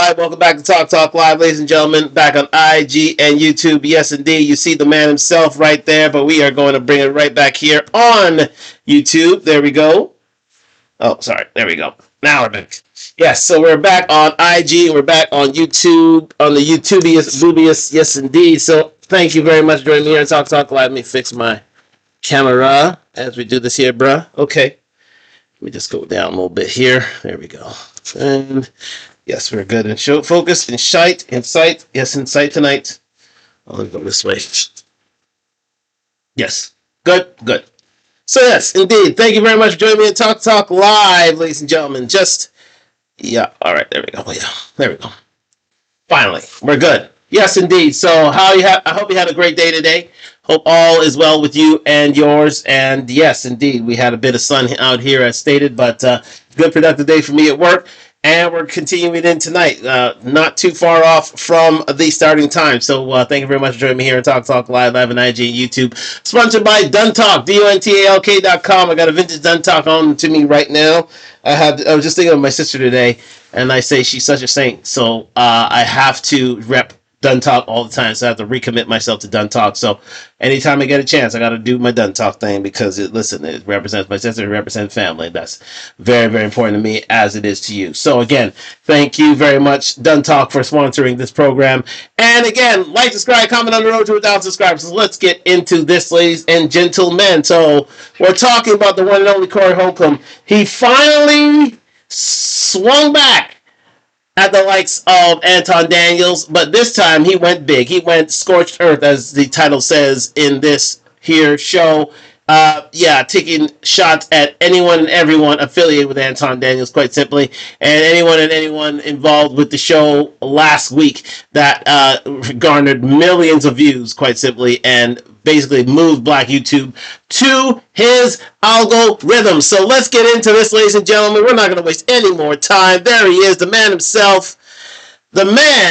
right, welcome back to Talk Live, ladies and gentlemen. Back on IG and YouTube. Yes, indeed, you see the man himself right there, but we are going to bring it right back here on YouTube. There we go. Oh, sorry. There we go. Now we're back. Yes, so we're back on IG. We're back on YouTube, on the YouTubiest, boobiest. Yes, indeed. So thank you very much for joining me here on Talk Live. Let me fix my camera as we do this here, bruh. Okay. Let me just go down a little bit here. There we go. And yes, we're good. And show focus in sight. Yes, in sight tonight. Oh, let me go this way. Yes. Good. So yes, indeed. Thank you very much for joining me at Talk Live, ladies and gentlemen. Yeah. All right. There we go. Yeah. There we go. Finally, we're good. Yes, indeed. So I hope you had a great day today. Hope all is well with you and yours. And yes, indeed, we had a bit of sun out here as stated, but good productive day for me at work. And we're continuing in tonight, not too far off from the starting time. So thank you very much for joining me here on Talk Live on IG and YouTube. Sponsored by Duntalk, DUNTALK.com. I got a vintage Duntalk on to me right now. I was just thinking of my sister today, and I say she's such a saint. So I have to rep Duntalk all the time, so I have to recommit myself to Duntalk. So anytime I get a chance, I got to do my Duntalk thing because it represents my sister, it represents family. That's very, very important to me as it is to you. So again, thank you very much, Duntalk, for sponsoring this program. And again, like, subscribe, comment on the road to 1,000 subscribers. So let's get into this, ladies and gentlemen. So we're talking about the one and only Corey Holcomb. He finally swung back at the likes of Anton Daniels, but this time he went big. He went scorched earth, as the title says in this here show. Taking shots at anyone and everyone affiliated with Anton Daniels, quite simply, and anyone involved with the show last week that garnered millions of views, quite simply, and basically moved Black YouTube to his algorithm. So let's get into this, ladies and gentlemen. We're not going to waste any more time. There he is, the man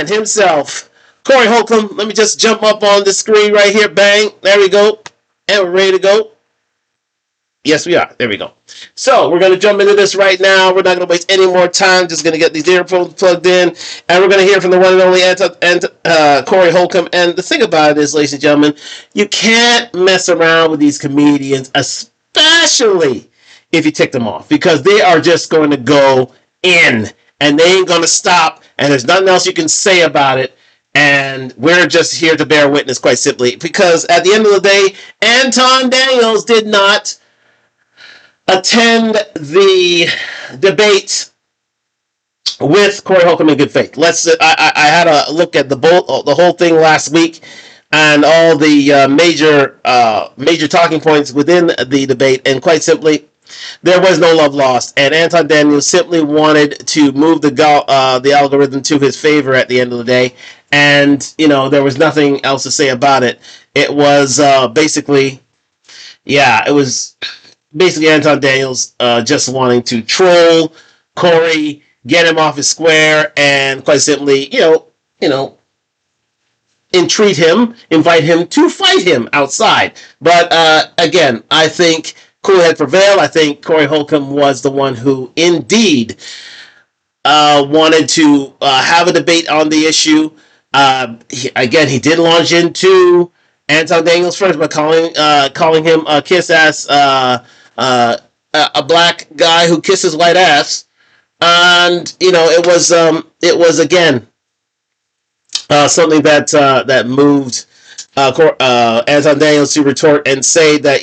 himself, Corey Holcomb. Let me just jump up on the screen right here. Bang. There we go. And we're ready to go. Yes, we are. There we go. So we're going to jump into this right now. We're not going to waste any more time. Just going to get these earphones plugged in. And we're going to hear from the one and only Corey Holcomb. And the thing about it is, ladies and gentlemen, you can't mess around with these comedians, especially if you tick them off. Because they are just going to go in. And they ain't going to stop. And there's nothing else you can say about it. And we're just here to bear witness, quite simply. Because at the end of the day, Anton Daniels did not attend the debate with Corey Holcomb in good faith. I had a look at the whole thing last week and all the major talking points within the debate, and quite simply, there was no love lost, and Anton Daniels simply wanted to move the algorithm to his favor at the end of the day, and there was nothing else to say about it. It was basically Anton Daniels just wanting to troll Corey, get him off his square, and quite simply, entreat him, invite him to fight him outside. But again, I think cool head prevailed. I think Corey Holcomb was the one who indeed wanted to have a debate on the issue. He did launch into Anton Daniels first by calling him a kiss ass, a black guy who kisses white ass, and it was again something that moved Anton Daniels to retort and say that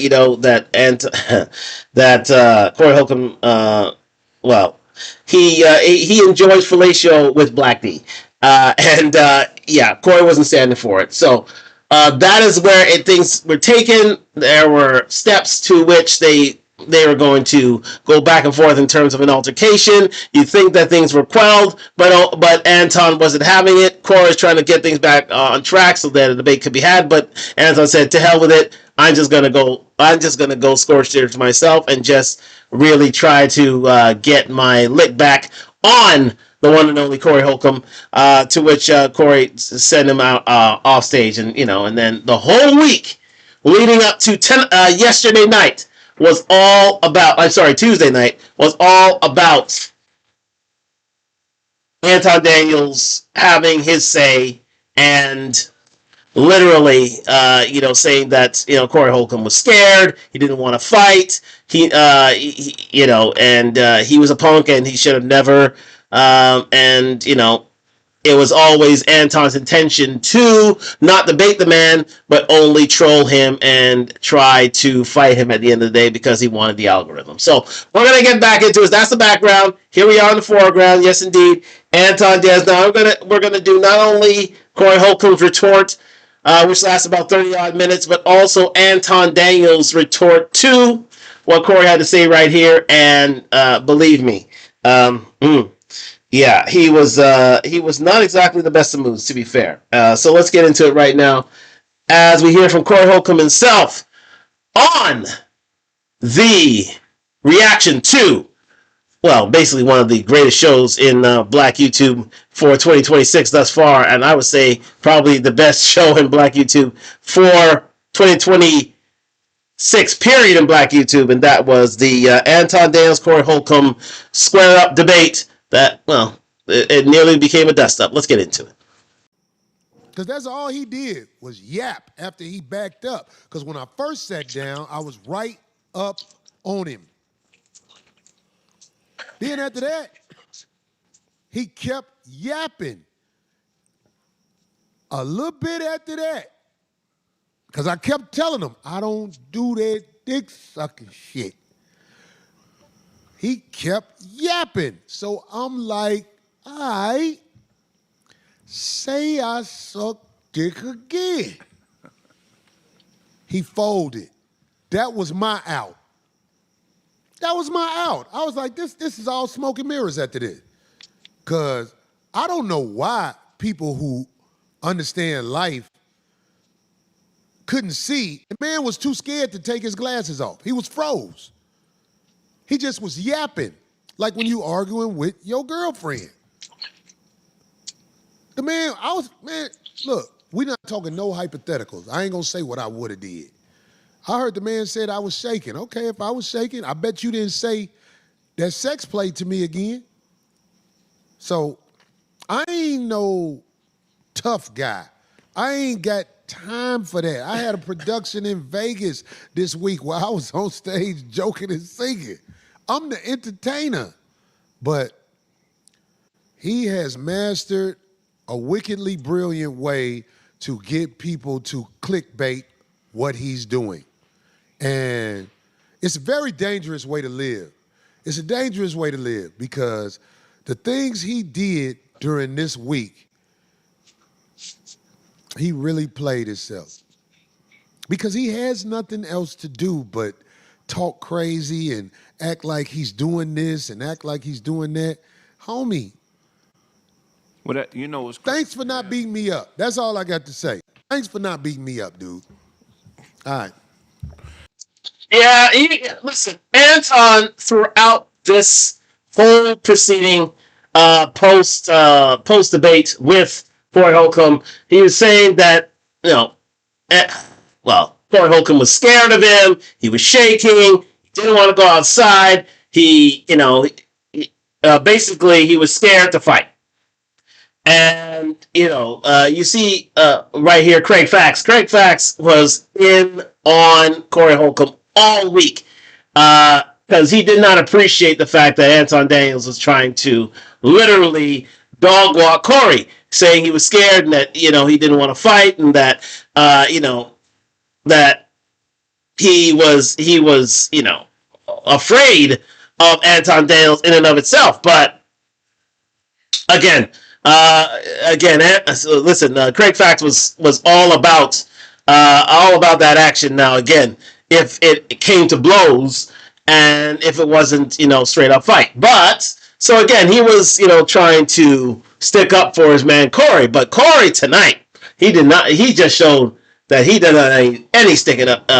that Corey Holcomb he enjoys fellatio with Black D, Corey wasn't standing for it. So that is where things were taken. There were steps to which they were going to go back and forth in terms of an altercation. You think that things were quelled, but Anton wasn't having it. Corey's trying to get things back on track so that a debate could be had, but Anton said, to hell with it. I'm just gonna go scorched earth myself and just really try to get my lick back on the one and only Corey Holcomb, to which Corey sent him out off stage, and then the whole week leading up to yesterday night was all about. Tuesday night was all about Anton Daniels having his say and literally, saying that Corey Holcomb was scared. He didn't want to fight. And he was a punk, and he should have never. It was always Anton's intention to not debate the man, but only troll him and try to fight him at the end of the day because he wanted the algorithm. So we're going to get back into it. That's the background. Here we are in the foreground. Yes, indeed. Anton Daniels. Now we're gonna do not only Corey Holcomb's retort, which lasts about 30-odd minutes, but also Anton Daniels' retort to what Corey had to say right here. And believe me, yeah, he was not exactly the best of moods, to be fair. So let's get into it right now as we hear from Corey Holcomb himself on the reaction to, well, basically one of the greatest shows in Black YouTube for 2026 thus far, and I would say probably the best show in Black YouTube for 2026 period in Black YouTube, and that was the Anton Daniels Corey Holcomb square up debate that, well, it nearly became a dust up. Let's get into it. Because that's all he did was yap after he backed up. Because when I first sat down, I was right up on him. Then after that, he kept yapping. A little bit after that, because I kept telling him, I don't do that dick sucking shit. He kept yapping. So I'm like, all right, say I suck dick again. He folded. That was my out. That was my out. I was like, this is all smoke and mirrors after this. Because I don't know why people who understand life couldn't see. The man was too scared to take his glasses off. He was froze. He just was yapping, like when you arguing with your girlfriend. The man, look, we're not talking no hypotheticals. I ain't gonna say what I would have did. I heard the man said I was shaking. Okay, if I was shaking, I bet you didn't say that sex play to me again. So I ain't no tough guy. I ain't got time for that. I had a production in Vegas this week where I was on stage joking and singing. I'm the entertainer. But he has mastered a wickedly brilliant way to get people to clickbait what he's doing. And it's a very dangerous way to live. It's a dangerous way to live because the things he did during this week, he really played himself. Because he has nothing else to do but talk crazy and act like he's doing this and act like he's doing that. Homie, well, thanks for not beating me up. That's all I got to say. Thanks for not beating me up, dude. All right. Yeah, listen, Anton, throughout this whole proceeding, post debate with Corey Holcomb, he was saying that, Corey Holcomb was scared of him. He was shaking. He didn't want to go outside. Basically, he was scared to fight. And, you see right here, Craig Fax. Craig Fax was in on Corey Holcomb all week because he did not appreciate the fact that Anton Daniels was trying to literally dog walk Corey, saying he was scared and that, he didn't want to fight and that, that he was, afraid of Anton Daniels in and of itself. But again, listen, Craig Fax was all about that action. Now, again, if it came to blows and if it wasn't, straight up fight. But so again, he was, trying to stick up for his man Corey. But Corey tonight, he did not. He just showed that he did not any sticking up,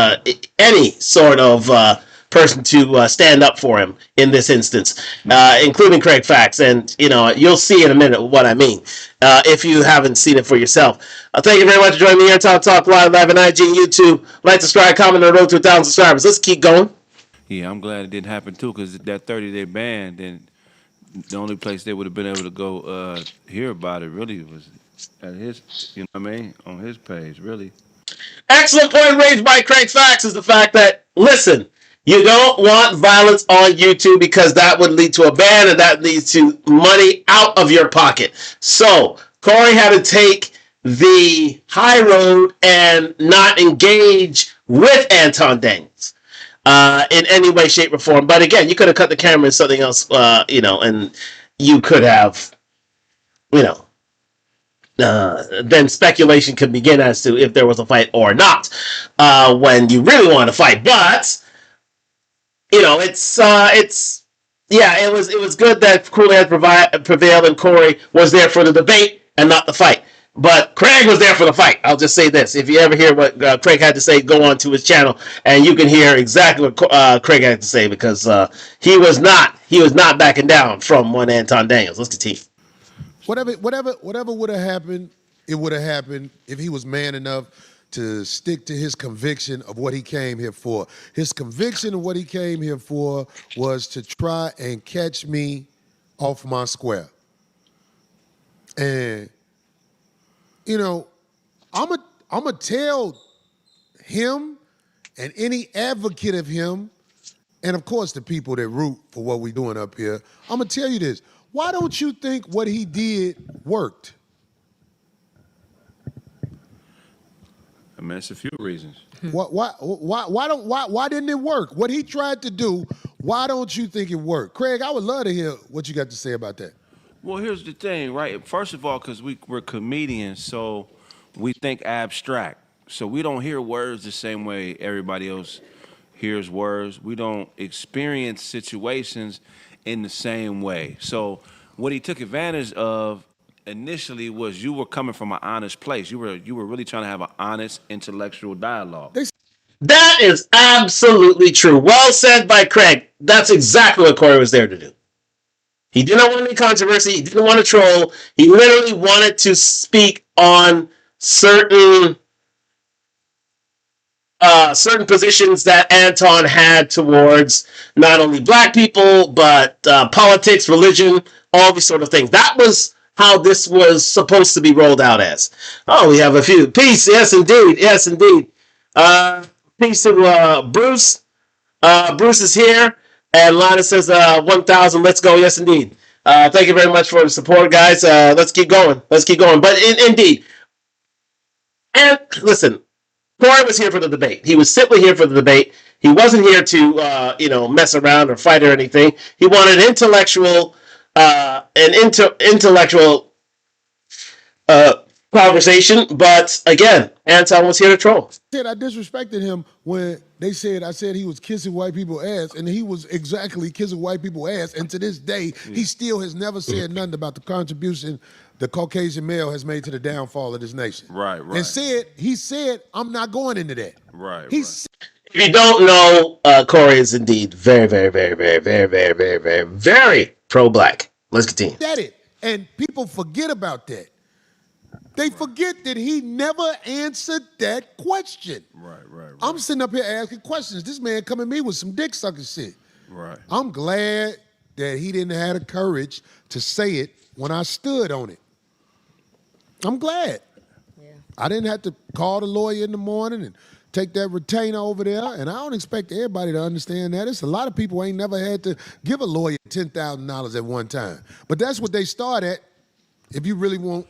any sort of person to stand up for him in this instance, including Craig Fax. And, you'll see in a minute what I mean if you haven't seen it for yourself. Thank you very much for joining me here on Talk Live on IG and YouTube. Like, subscribe, comment on the road to 1,000 subscribers. Let's keep going. Yeah, I'm glad it didn't happen too, because that 30-day ban, then the only place they would have been able to go hear about it really was at his, you know what I mean, on his page, really. Excellent point raised by Craig Facts is the fact that, listen, you don't want violence on YouTube because that would lead to a ban and that leads to money out of your pocket. So Corey had to take the high road and not engage with Anton Daniels in any way, shape, or form. But again, you could have cut the camera and something else, and you could have, you know, then speculation could begin as to if there was a fight or not when you really want to fight. But it was good that Coolhead prevailed and Corey was there for the debate and not the fight. But Craig was there for the fight. I'll just say this: if you ever hear what Craig had to say, go on to his channel and you can hear exactly what Craig had to say because he was not backing down from one Anton Daniels. Let's continue. Whatever would have happened, it would have happened if he was man enough to stick to his conviction of what he came here for. His conviction of what he came here for was to try and catch me off my square. And, I'm a tell him and any advocate of him, and of course the people that root for what we're doing up here, I'm going to tell you this. Why don't you think what he did worked? I mean, it's a few reasons. Why didn't it work? What he tried to do, why don't you think it worked? Craig, I would love to hear what you got to say about that. Well, here's the thing, right? First of all, because we're comedians, so we think abstract. So we don't hear words the same way everybody else hears words. We don't experience situations in the same way. So what he took advantage of initially was you were coming from an honest place. You were really trying to have an honest intellectual dialogue. That is absolutely true. Well said by Craig. That's exactly what Corey was there to do. He didn't want any controversy. He didn't want to troll. He literally wanted to speak on certain positions that Anton had towards not only black people, but politics, religion, all these sort of things. That was how this was supposed to be rolled out as. Oh, we have a few. Peace. Yes, indeed. Yes, indeed. Peace to Bruce. Bruce is here. And Lana says 1,000. Let's go. Yes, indeed. Thank you very much for the support, guys. Let's keep going. But indeed. And listen, Corey was here for the debate. He was simply here for the debate. He wasn't here to, mess around or fight or anything. He wanted intellectual conversation. But again, Anton was here to troll. I disrespected him when I said he was kissing white people's ass, and he was exactly kissing white people's ass. And to this day, he still has never said nothing about the contribution the Caucasian male has made to the downfall of this nation. Right. And he said, I'm not going into that. Right. If you don't know, Corey is indeed very, very, very, very, very, very, very, very, very pro-black. Let's continue. That's it. And people forget about that. They forget that he never answered that question. Right. I'm sitting up here asking questions. This man coming at me with some dick sucking shit. Right. I'm glad that he didn't have the courage to say it when I stood on it. I'm glad. Yeah. I didn't have to call the lawyer in the morning and take that retainer over there, and I don't expect everybody to understand that. It's a lot of people ain't never had to give a lawyer $10,000 at one time. But that's what they start at if you really want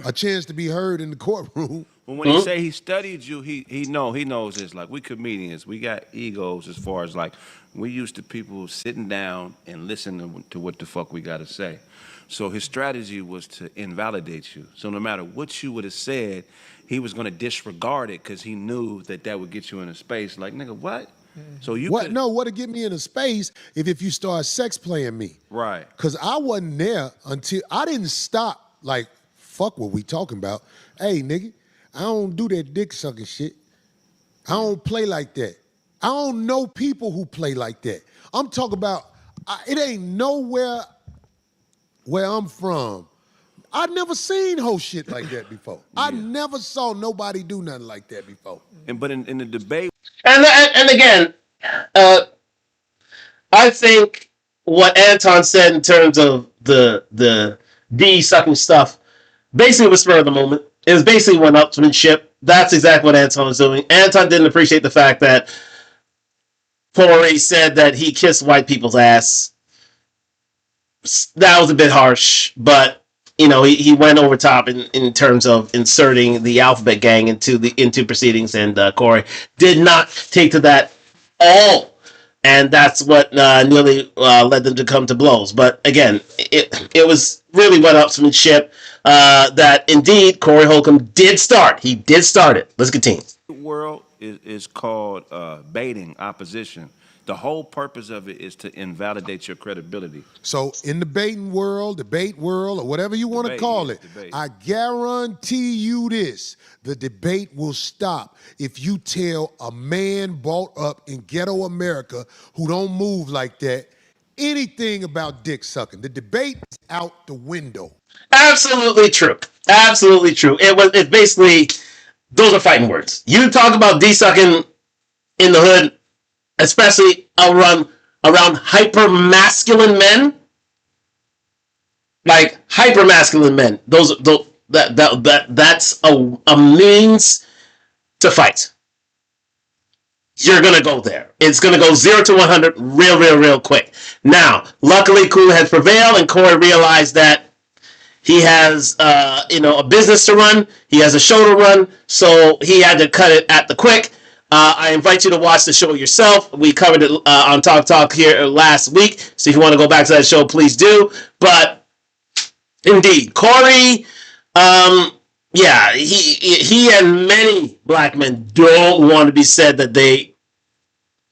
a chance to be heard in the courtroom. Well, when he say he studied you, he knows this. Like, we comedians, we got egos as far as, like, we used to people sitting down and listening to what the fuck we got to say. So his strategy was to invalidate you. So no matter what you would have said, he was going to disregard it because he knew that would get you in a space like, nigga, what? So you what? No, what'd get me in a space if you start sex playing me. Right. Because I wasn't there until I didn't stop, like, fuck what we talking about. Hey, nigga, I don't do that dick sucking shit. I don't play like that. I don't know people who play like that. I'm talking about, it ain't nowhere where I'm from. I've never seen whole shit like that before. Yeah. I never saw nobody do nothing like that before. But in the debate. And again, I think what Anton said in terms of the D sucking stuff basically was spur of the moment. It was basically one-upsmanship. That's exactly what Anton was doing. Anton didn't appreciate the fact that Corey said that he kissed white people's ass. That was a bit harsh, but he went over top in terms of inserting the Alphabet Gang into proceedings, and Corey did not take to that all, and that's what nearly led them to come to blows. But again, it was really one-upsmanship that indeed Corey Holcomb did start. He did start it. Let's continue. The world is called baiting opposition. The whole purpose of it is to invalidate your credibility. So in the debate world, or whatever you want to call it, I guarantee you this: the debate will stop if you tell a man brought up in ghetto America who don't move like that anything about dick sucking. The debate is out the window. Absolutely true. Absolutely true. It's basically, those are fighting words. You talk about D sucking in the hood, especially around hyper masculine men, like hyper masculine men. That's a means to fight. You're gonna go there. It's gonna go 0 to 100 real quick. Now, luckily, Cool has prevailed, and Corey realized that he has a business to run. He has a show to run, so he had to cut it at the quick. I invite you to watch the show yourself. We covered it on Talk here last week, so if you want to go back to that show, please do. But indeed, Corey, he and many black men don't want to be said that they,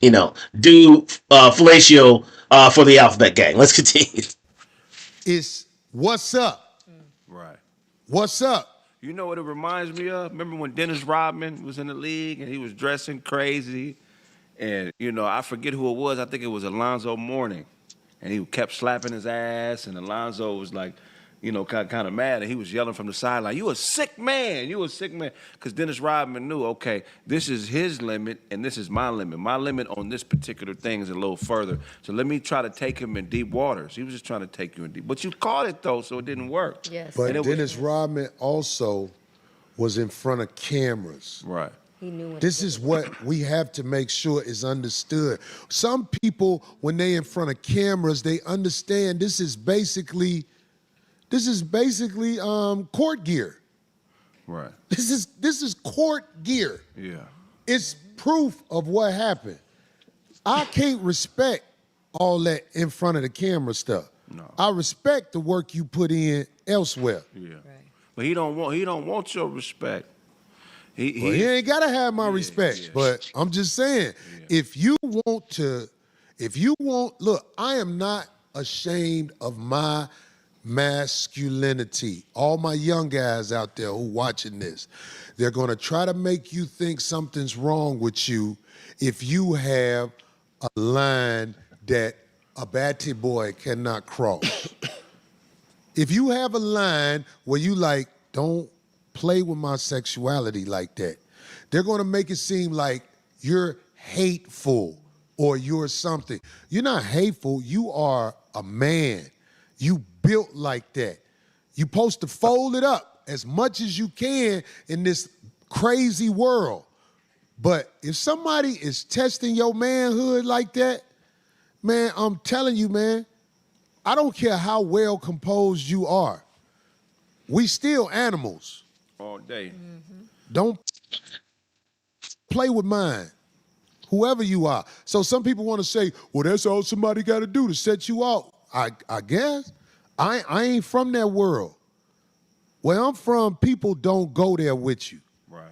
do fellatio for the Alphabet Gang. Let's continue. It's what's up. Right. What's up? You know what it reminds me of? Remember when Dennis Rodman was in the league and he was dressing crazy? And, I forget who it was. I think it was Alonzo Mourning. And he kept slapping his ass. And Alonzo was like, kind of mad. And he was yelling from the sideline, "You a sick man. You a sick man." Because Dennis Rodman knew, okay, this is his limit and this is my limit. My limit on this particular thing is a little further. So let me try to take him in deep waters. He was just trying to take you in deep. But you caught it, though, so it didn't work. Yes. But Dennis Rodman also was in front of cameras. Right. He knew this is what we have to make sure is understood. Some people, when they in front of cameras, they understand this is basically court gear. Right. This is court gear. Yeah. It's proof of what happened. I can't respect all that in front of the camera stuff. No. I respect the work you put in elsewhere. Yeah. Right. But he don't want your respect. He ain't gotta have my respect. Yeah. But I'm just saying, if you want, look, I am not ashamed of my masculinity. All my young guys out there who watching this, they're gonna try to make you think something's wrong with you if you have a line that a batty boy cannot cross. If you have a line where you like, don't play with my sexuality like that, they're gonna make it seem like you're hateful or you're something. You're not hateful, you are a man. You built like that. You're supposed to fold it up as much as you can in this crazy world. But if somebody is testing your manhood like that, man, I'm telling you, man, I don't care how well composed you are. We still animals. All day. Mm-hmm. Don't play with mine, whoever you are. So some people want to say, well, that's all somebody got to do to set you out. I guess. I ain't from that world. Where I'm from, people don't go there with you. Right.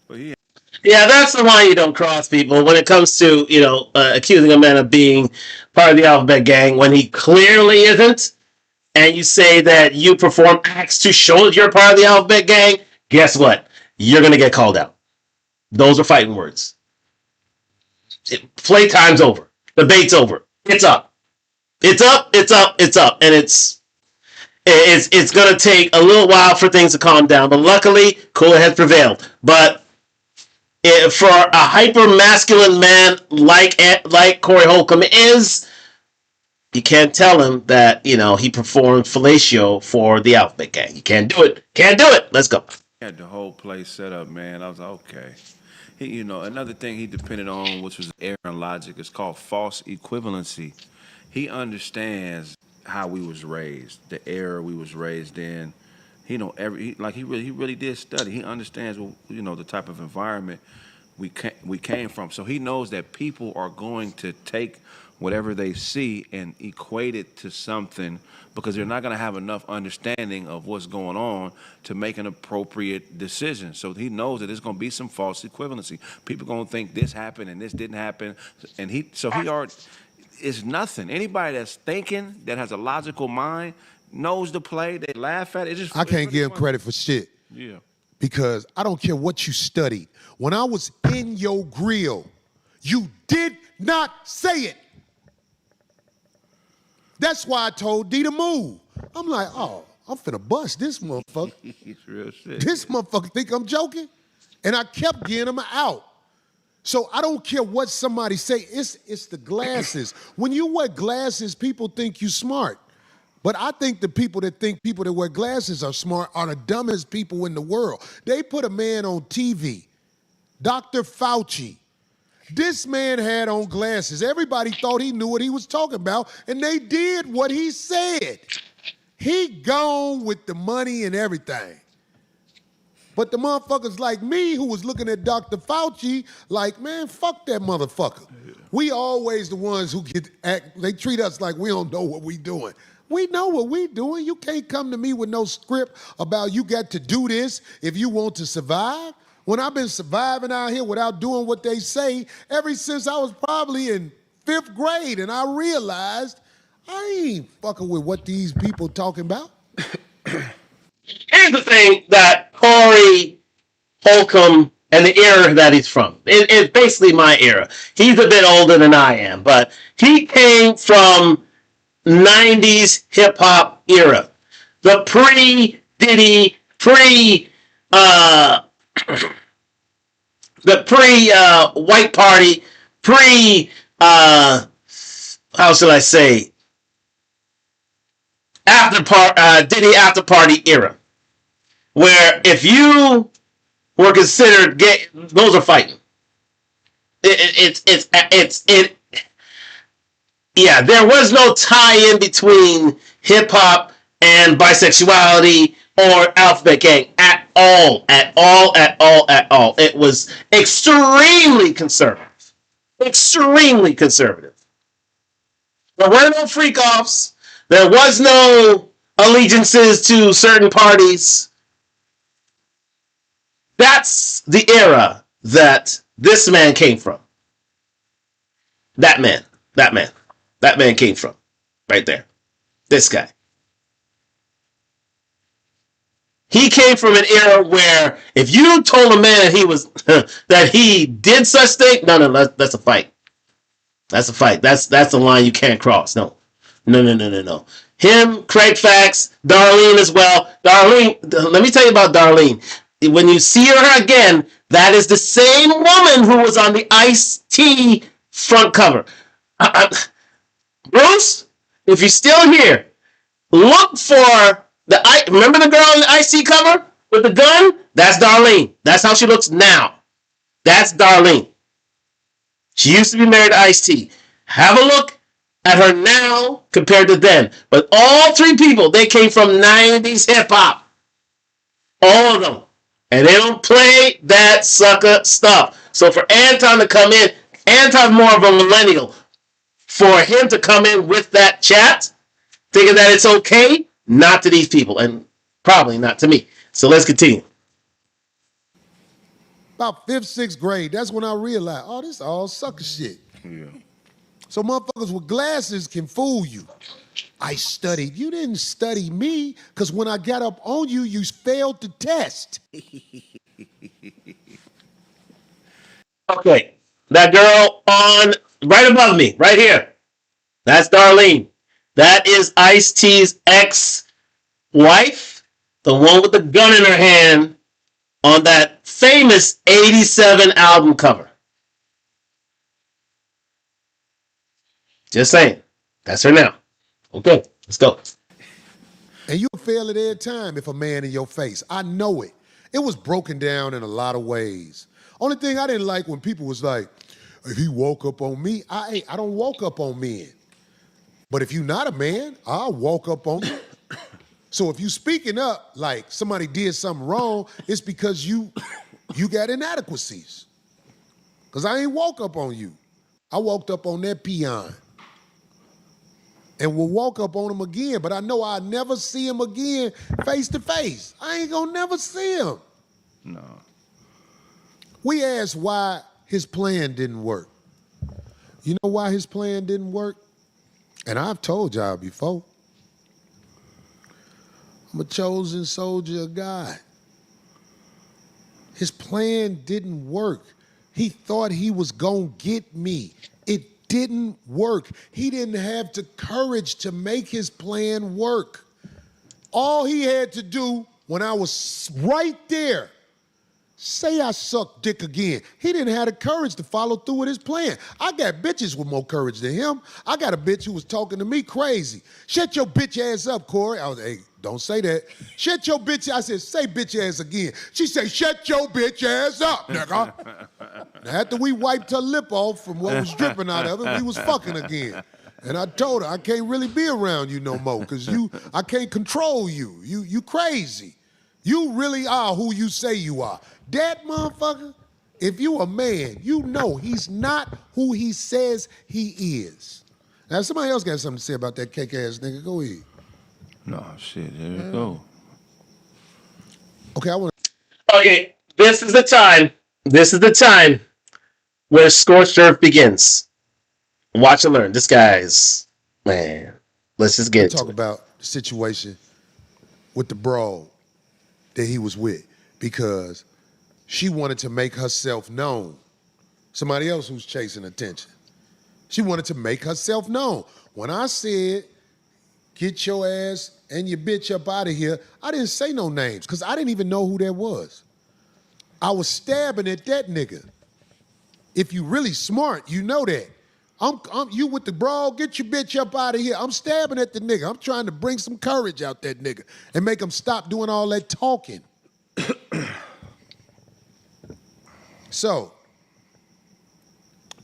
But yeah, that's the line you don't cross, people, when it comes to, accusing a man of being part of the Alphabet Gang when he clearly isn't, and you say that you perform acts to show that you're part of the Alphabet Gang, guess what? You're going to get called out. Those are fighting words. Playtime's over. Debate's over. It's up. It's up, and it's going to take a little while for things to calm down. But luckily, cooler heads prevailed. But for a hyper masculine man like Corey Holcomb is, You can't tell him that, he performed fellatio for the Alphabet Gang. You can't do it. Can't do it. Let's go. Had the whole place set up, man. I was like, okay. Another thing he depended on, which was error and logic, is called false equivalency. He understands how we was raised, the era we was raised in. He really did study. He understands the type of environment we came from. So he knows that people are going to take whatever they see and equate it to something because they're not going to have enough understanding of what's going on to make an appropriate decision. So he knows that there's going to be some false equivalency. People are going to think this happened and this didn't happen, and he already it's nothing. Anybody that's thinking, that has a logical mind, knows the play. They laugh at it. I can't give him credit for shit. Yeah. Because I don't care what you studied. When I was in your grill, you did not say it. That's why I told D to move. I'm like, oh, I'm finna bust this motherfucker. He's real shit. This motherfucker think I'm joking? And I kept getting him out. So I don't care what somebody say. It's the glasses. When you wear glasses, people think you smart. But I think the people that wear glasses are smart are the dumbest people in the world. They put a man on TV, Dr. Fauci. This man had on glasses. Everybody thought he knew what he was talking about, and they did what he said. He gone with the money and everything. But the motherfuckers like me who was looking at Dr. Fauci like, man, fuck that motherfucker. We always the ones who they treat us like we don't know what we doing. We know what we doing. You can't come to me with no script about you got to do this if you want to survive. When I've been surviving out here without doing what they say ever since I was probably in 5th grade, and I realized I ain't fucking with what these people talking about. Here's the thing that Corey Holcomb and the era that he's from. It's basically my era. He's a bit older than I am, but he came from 90s hip-hop era. The pre-Diddy, the pre-White Party, how should I say, Diddy after party era, where if you were considered gay, those are fighting. Yeah, there was no tie-in between hip-hop and bisexuality or Alphabet Gang at all. It was extremely conservative. Extremely conservative. There were no freak-offs. There was no allegiances to certain parties. That's the era that this man came from. That man came from. Right there. This guy. He came from an era where if you told a man he was that he did such thing, no, that's a fight. That's a fight. That's the line you can't cross. No. Him, Craig Fax, Darlene as well. Darlene, let me tell you about Darlene. When you see her again, that is the same woman who was on the Ice-T front cover. Bruce, if you're still here, look for remember the girl on the Ice-T cover with the gun? That's Darlene. That's how she looks now. That's Darlene. She used to be married to Ice-T. Have a look at her now compared to then. But all three people, they came from 90s hip-hop. All of them. And they don't play that sucker stuff. So for Anton to come in, Anton's more of a millennial. For him to come in with that chat, thinking that it's okay, not to these people, and probably not to me. So let's continue. About 5th, 6th grade, that's when I realized, oh, this all sucker shit. Yeah. So motherfuckers with glasses can fool you. I studied. You didn't study me, because when I got up on you, you failed the test. Okay, that girl on right above me, right here. That's Darlene. That is Ice-T's ex-wife, the one with the gun in her hand on that famous 87 album cover. Just saying. That's her now. Okay, let's go. And you'll fail it every time if a man in your face. I know it. It was broken down in a lot of ways. Only thing I didn't like when people was like, if he woke up on me, I don't walk up on men. But if you not a man, I'll walk up on you. So if you speaking up like somebody did something wrong, it's because you got inadequacies. Because I ain't walk up on you. I walked up on that peon. And will walk up on him again, but I know I'll never see him again face to face. I ain't gonna never see him. No. We asked why his plan didn't work. You know why his plan didn't work? And I've told y'all before. I'm a chosen soldier of God. His plan didn't work. He thought he was gonna get me. It didn't work. He didn't have the courage to make his plan work. All he had to do when I was right there, say I suck dick again. He didn't have the courage to follow through with his plan. I got bitches with more courage than him. I got a bitch who was talking to me crazy. Shut your bitch ass up, Corey. I was, hey, don't say that. Shut your bitch. I said, say bitch ass again. She said, shut your bitch ass up, nigga. Now, after we wiped her lip off from what was dripping out of it, we was fucking again. And I told her, I can't really be around you no more because I can't control you. You crazy. You really are who you say you are. That motherfucker, if you a man, you know he's not who he says he is. Now, somebody else got something to say about that cake ass nigga. Go ahead. No, shit, there we go. Okay, I want Okay, this is the time. This is the time where Scorched Earth begins. Watch and learn. This guy's, man. Let's just get to talk into it. about the situation with the broad that he was with because she wanted to make herself known. Somebody else who's chasing attention. She wanted to make herself known. When I said, get your ass and your bitch up out of here, I didn't say no names because I didn't even know who that was. I was stabbing at that nigga. If you really smart, you know that. You with the broad, get your bitch up out of here. I'm stabbing at the nigga. I'm trying to bring some courage out that nigga and make him stop doing all that talking. So,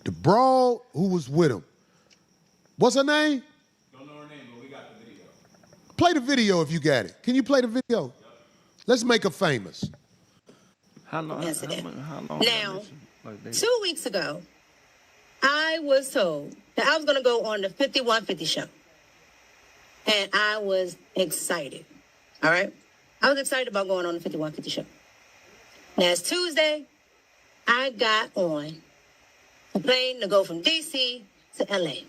the broad who was with him, what's her name? Don't know her name, but we got the video. Play the video if you got it. Can you play the video? Yep. Let's make her famous. How long? How long now, 2 weeks ago, I was told that I was going to go on the 5150 show. And I was excited. All right? I was excited about going on the 5150 show. Now, it's Tuesday. I got on a plane to go from D.C. to L.A.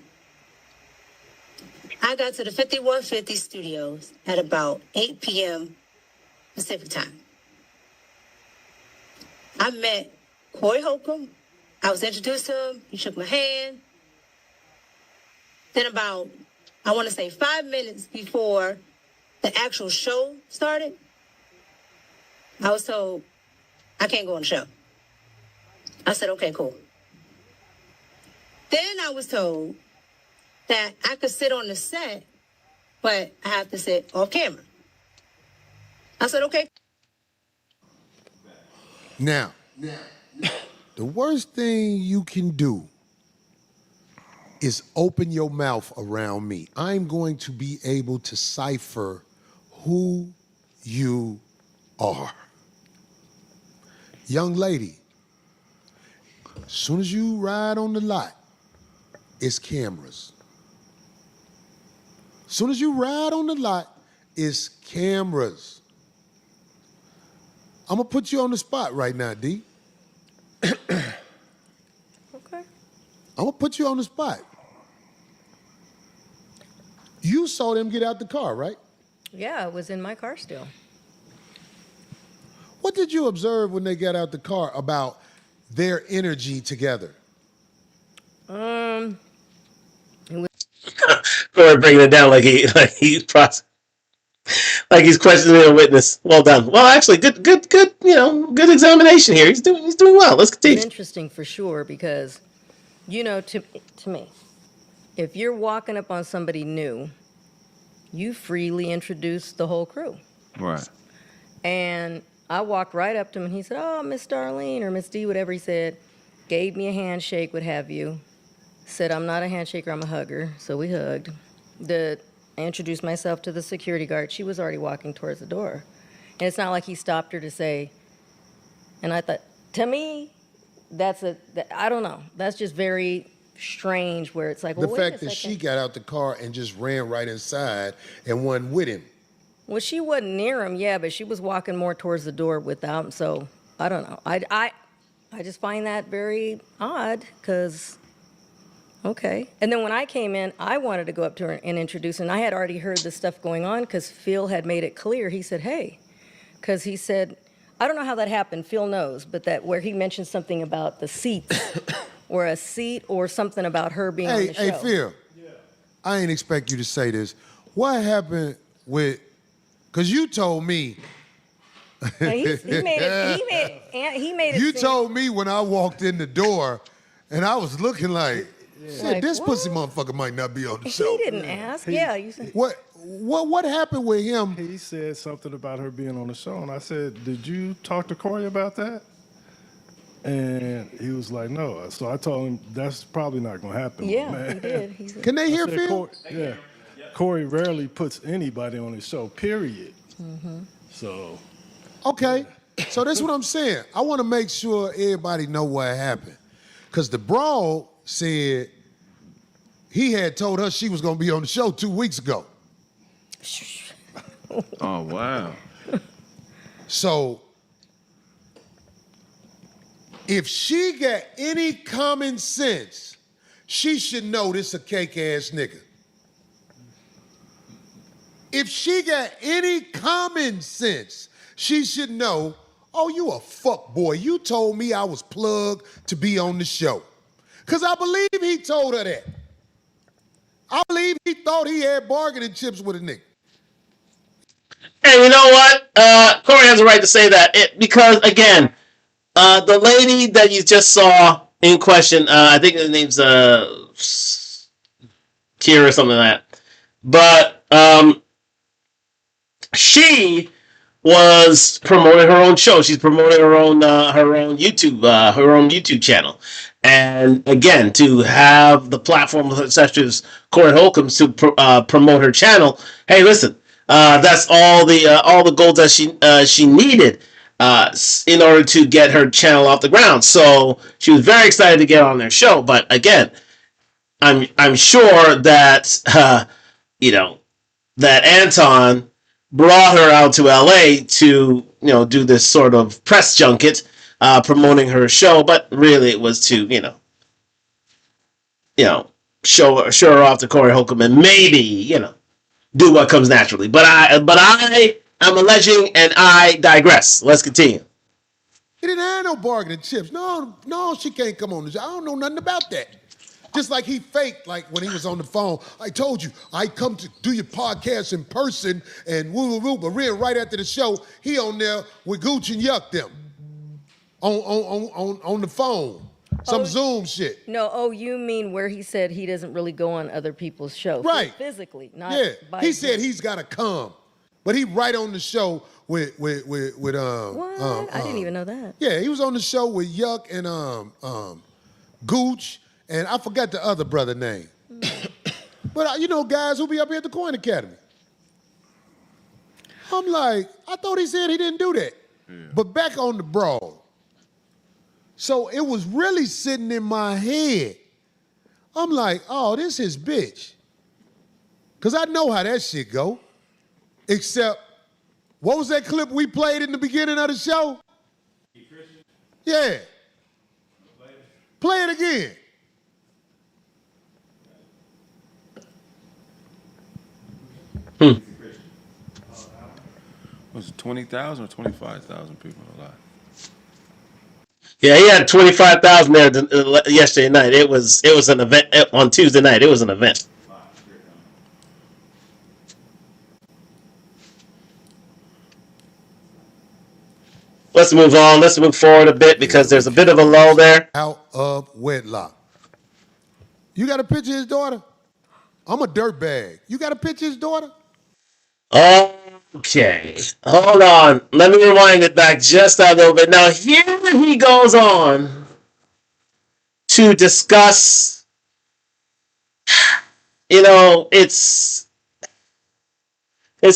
I got to the 5150 studios at about 8 p.m. Pacific time. I met Corey Holcomb. I was introduced to him. He shook my hand. Then about, I want to say 5 minutes before the actual show started, I was told, I can't go on the show. I said, okay, cool. Then I was told that I could sit on the set, but I have to sit off camera. I said, okay. Now, the worst thing you can do is open your mouth around me. I'm going to be able to cipher who you are. Young lady, as soon as you ride on the lot, it's cameras. As soon as you ride on the lot, it's cameras. I'm gonna put you on the spot right now, D. Okay. I'm gonna put you on the spot. You saw them get out the car, right? Yeah, it was in my car still. What did you observe when they got out the car about their energy together? It was Corey bringing it down like he's like he's questioning a witness. Well done. Well, actually, good. Good examination here. He's doing well. Let's continue. interesting for sure because, to me, if you're walking up on somebody new you freely introduced the whole crew. Right. And I walked right up to him and he said, "Oh, Miss Darlene," or Miss D, whatever he said, gave me a handshake, what have you. Said, "I'm not a handshaker, I'm a hugger." So we hugged. I introduced myself to the security guard. She was already walking towards the door. And it's not like he stopped her to say, and I thought, to me, I don't know. That's just very strange where it's like, well, The wait a fact that she second. got out the car and just ran right inside and wasn't with him. Well, she wasn't near him, yeah, but she was walking more towards the door without him. So I don't know. I just find that very odd because, okay. And then when I came in, I wanted to go up to her and introduce her. And I had already heard the stuff going on because Phil had made it clear. He said, "Hey," because he said, I don't know how that happened. Phil knows, but that where he mentioned something about the seats or a seat or something about her being on the show. Hey, Phil. I ain't expect you to say this. What happened with? Because you told me. And he made it. You seem- told me when I walked in the door, and I was looking like, shit, Like, this what? pussy motherfucker might not be on the show. He didn't ask. Yeah, you said. What happened with him? He said something about her being on the show, and I said, "Did you talk to Corey about that?" And he was like, "No." So I told him that's probably not going to happen. Yeah, man. he did. He said, Can they hear I said, Phil? Yeah. Corey rarely puts anybody on his show, period. So, Okay, so that's what I'm saying. I want to make sure everybody know what happened. Because the broad said he had told her she was going to be on the show 2 weeks ago. Oh, wow. So if she got any common sense, she should know this a cake-ass nigga. If she got any common sense, she should know, oh, you a fuck boy. You told me I was plugged to be on the show. Because I believe he told her that. I believe he thought he had bargaining chips with a nigga. And you know what? Corey has a right to say that. Because, again, the lady that you just saw in question, I think her name's Kira or something like that. But she was promoting her own show. She's promoting her own YouTube channel. And again, to have the platform such as Corey Holcomb to promote her channel, hey, listen, that's all the gold that she needed in order to get her channel off the ground. So she was very excited to get on their show. But again, I'm sure that that Anton brought her out to LA to do this sort of press junket promoting her show, but really it was to show her off to Corey Holcomb and maybe do what comes naturally. But I am alleging and I digress. Let's continue. He didn't have no bargaining chips. No, she can't come on the show. I don't know nothing about that. Just like he faked, like when he was on the phone. I told you, I come to do your podcast in person and woo. But right after the show, he on there with Gooch and Yuck them on the phone. Some Zoom shit. No, you mean where he said he doesn't really go on other people's shows. Right. Physically, not by He said him. he's got to come. But he right on the show with What? I didn't even know that. Yeah, he was on the show with Yuck and Gooch, and I forgot the other brother name. But guys who be up here at the Coin Academy. I'm like, I thought he said he didn't do that. Yeah. But back on the broad. So it was really sitting in my head. I'm like, oh, this is bitch. Because I know how that shit go. Except, what was that clip we played in the beginning of the show? Yeah. Play it again. Was it 20,000 or 25,000 people alive? Yeah, he had 25,000 there yesterday night. It was an event on Tuesday night. It was an event. Let's move on. Let's move forward a bit because there's a bit of a lull there. Out of wedlock. You got a picture of his daughter? I'm a dirtbag. You got a picture of his daughter? Okay. Hold on. Let me rewind it back just a little bit. Now, here he goes on to discuss, it's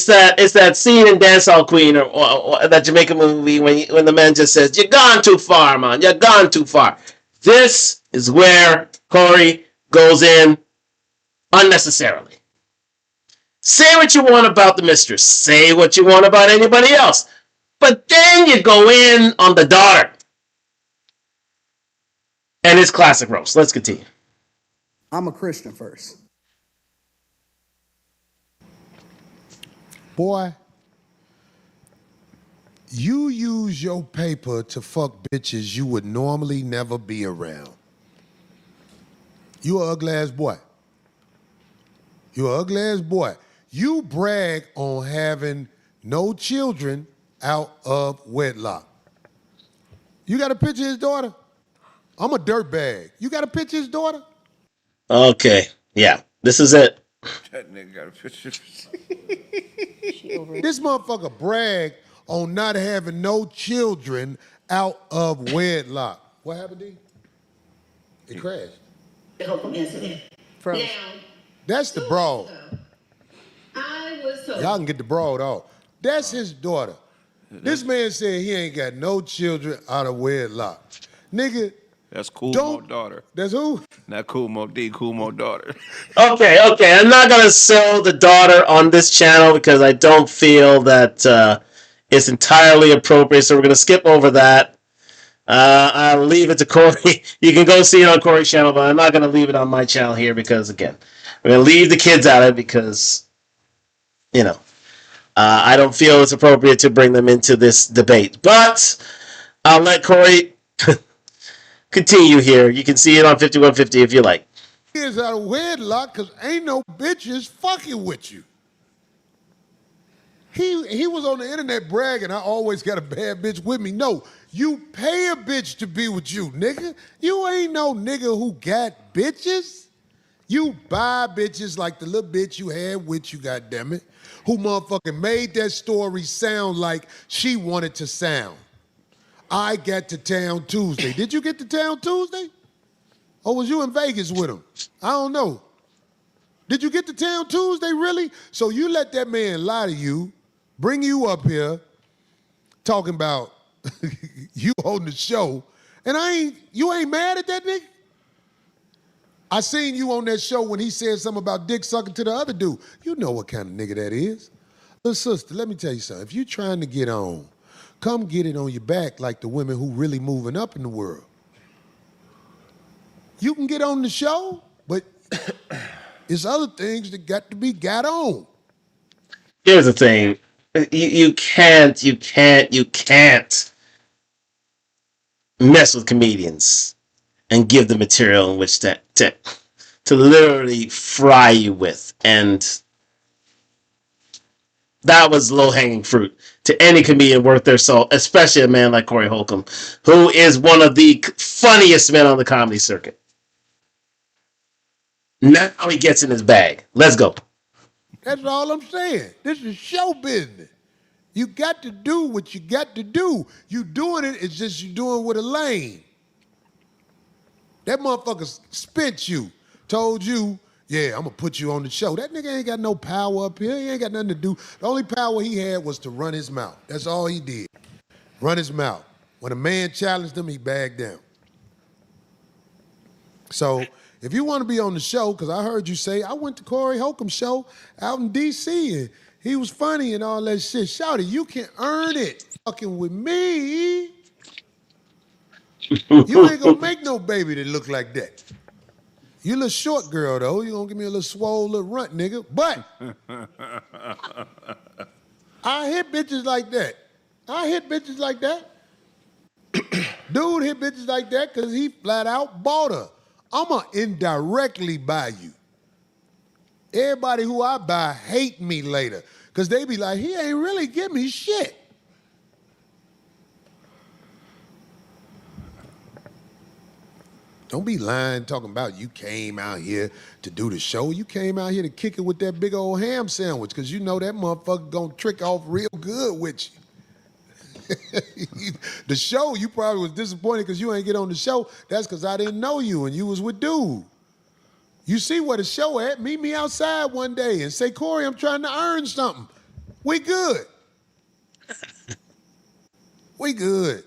that scene in Dancehall Queen or that Jamaican movie when the man just says, "You're gone too far, man. You're gone too far." This is where Corey goes in unnecessarily. Say what you want about the mistress. Say what you want about anybody else. But then you go in on the daughter. And it's classic roast. Let's continue. I'm a Christian first. Boy, you use your paper to fuck bitches you would normally never be around. You an ugly ass boy. You an ugly ass boy. You brag on having no children out of wedlock. You got a picture of his daughter? I'm a dirtbag. You got a picture of his daughter? Okay. Yeah. This is it. That nigga got a picture. This motherfucker brag on not having no children out of wedlock. What happened, D? It crashed. The Holcomb incident. Froze. Now, That's the broad. I was told. Y'all can get the broad off. That's his daughter. This man said he ain't got no children out of wedlock. Nigga, That's Cool Mo don't. daughter. That's who? Not Cool Mo D, Cool Mo daughter. Okay. I'm not going to sell the daughter on this channel because I don't feel that it's entirely appropriate. So we're going to skip over that. I'll leave it to Corey. You can go see it on Corey's channel, but I'm not going to leave it on my channel here because, again, we're going to leave the kids out of it because, I don't feel it's appropriate to bring them into this debate. But I'll let Corey continue here. You can see it on 5150 if you like. He is out of wedlock because ain't no bitches fucking with you. He was on the internet bragging, I always got a bad bitch with me. No, you pay a bitch to be with you, nigga. You ain't no nigga who got bitches. You buy bitches like the little bitch you had with you, goddammit, who motherfucking made that story sound like she wanted to sound. I got to town Tuesday. Did you get to town Tuesday? Or was you in Vegas with him? I don't know. Did you get to town Tuesday, really? So you let that man lie to you, bring you up here, talking about you holding the show, and you ain't mad at that nigga? I seen you on that show when he said something about dick sucking to the other dude. You know what kind of nigga that is. Little sister, let me tell you something. If you trying to get on, come get it on your back like the women who really moving up in the world. You can get on the show, but it's other things that got to be got on. Here's the thing. You can't mess with comedians and give the material in which to literally fry you with. And that was low-hanging fruit to any comedian worth their salt, especially a man like Corey Holcomb, who is one of the funniest men on the comedy circuit. Now he gets in his bag. Let's go. That's all I'm saying. This is show business. You got to do what you got to do. You doing it, it's just you doing with a lane. That motherfucker spent you, told you, yeah, I'm going to put you on the show. That nigga ain't got no power up here. He ain't got nothing to do. The only power he had was to run his mouth. That's all he did. Run his mouth. When a man challenged him, he bagged down. So if you want to be on the show, because I heard you say, I went to Corey Holcomb's show out in D.C., and he was funny and all that shit. Shouty, you can earn it fucking with me. You ain't gonna make no baby that look like that. You a little short girl, though. You gonna give me a little swole little runt, nigga. But I hit bitches like that. Dude hit bitches like that because he flat out bought her. I'ma indirectly buy you. Everybody who I buy hate me later because they be like, he ain't really give me shit. Don't be lying, talking about you came out here to do the show. You came out here to kick it with that big old ham sandwich because you know that motherfucker gonna trick off real good with you. The show, you probably was disappointed because you ain't get on the show. That's because I didn't know you and you was with dude. You see where the show at? Meet me outside one day and say, Corey, I'm trying to earn something. We good. We good.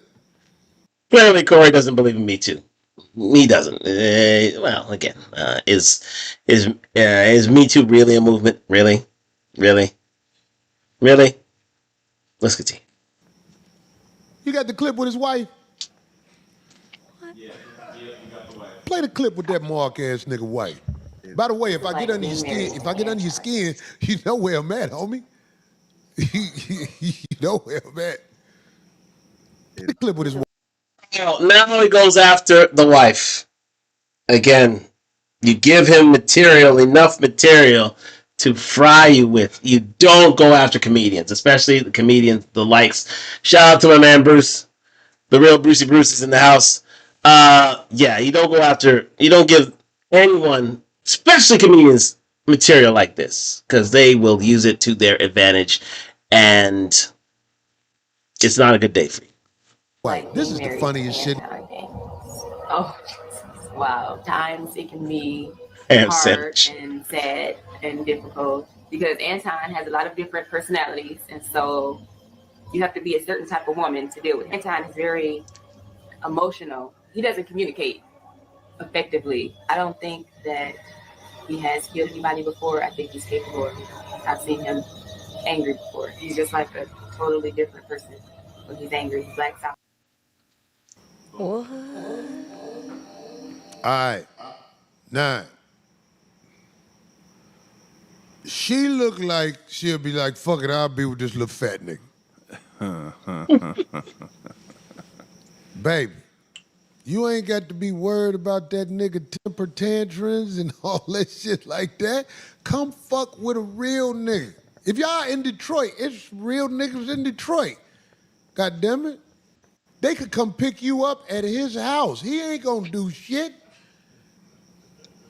Clearly, Corey doesn't believe in Me Too. He doesn't. Well, again, is Me Too really a movement? Really? Let's continue. You got the clip with his wife? Yeah, you got the wife. Play the clip with that mark ass nigga wife. By the way, if I get under your skin, you know where I'm at, homie. You know where I'm at. The clip with his wife. Now he goes after the wife. Again, you give him enough material to fry you with. You don't go after comedians, especially the comedians, the likes. Shout out to my man Bruce. The real Brucey Bruce is in the house. Yeah, you don't give anyone, especially comedians, material like this, because they will use it to their advantage, and it's not a good day for you. Like, this is the funniest shit. Oh, wow. Times it can be hard and sad and difficult because Anton has a lot of different personalities, and so you have to be a certain type of woman to deal with. Anton is very emotional. He doesn't communicate effectively. I don't think that he has killed anybody before. I think he's capable of it. I've seen him angry before. He's just like a totally different person when he's angry. He blacks out. What? All right. Now, she look like she'll be like, fuck it, I'll be with this little fat nigga. Baby, you ain't got to be worried about that nigga temper tantrums and all that shit like that. Come fuck with a real nigga. If y'all in Detroit, it's real niggas in Detroit. God damn it. They could come pick you up at his house. He ain't gonna do shit.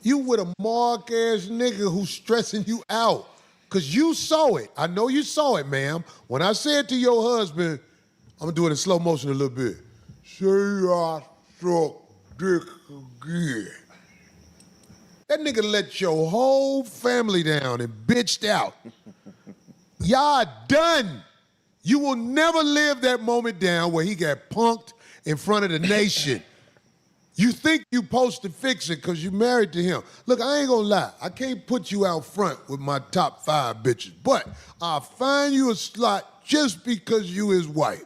You with a mark-ass nigga who's stressing you out. Because you saw it. I know you saw it, ma'am. When I said to your husband, I'm gonna do it in slow motion a little bit. Say I suck dick again. That nigga let your whole family down and bitched out. Y'all done. You will never live that moment down where he got punked in front of the nation. You think you supposed to fix it because you married to him. Look, I ain't gonna lie. I can't put you out front with my top 5 bitches, but I'll find you a slot just because you his wife.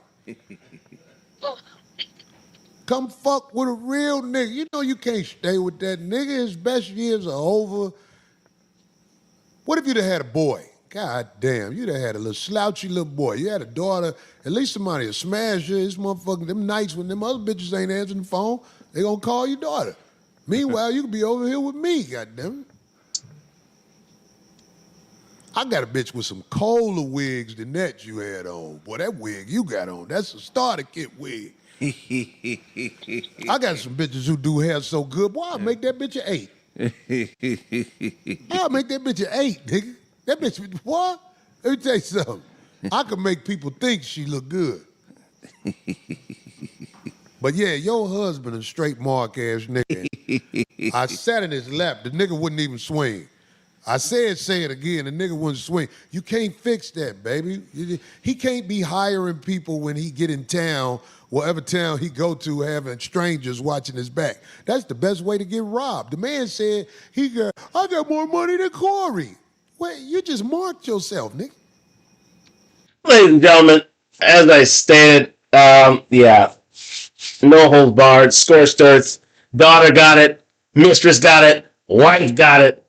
Come fuck with a real nigga. You know you can't stay with that nigga. His best years are over. What if you'd have had a boy? God damn, you'd have had a little slouchy little boy. You had a daughter, at least somebody will smash you. This motherfucker, them nights when them other bitches ain't answering the phone, they gonna call your daughter. Meanwhile, you could be over here with me, goddamn it. I got a bitch with some colder wigs than that you had on. Boy, that wig you got on, that's a starter kit wig. I got some bitches who do hair so good, boy, I'll make that bitch an 8. I'll make that bitch an 8, nigga. That bitch, what? Let me tell you something. I can make people think she look good. But yeah, your husband a straight mark ass nigga. I sat in his lap. The nigga wouldn't even swing. I said, say it again. The nigga wouldn't swing. You can't fix that, baby. He can't be hiring people when he get in town, whatever town he go to, having strangers watching his back. That's the best way to get robbed. The man said, I got more money than Corey. Well, you just marked yourself, nigga. Ladies and gentlemen, as I stated, yeah, no holds barred, scorched earth. Daughter got it, mistress got it, wife got it.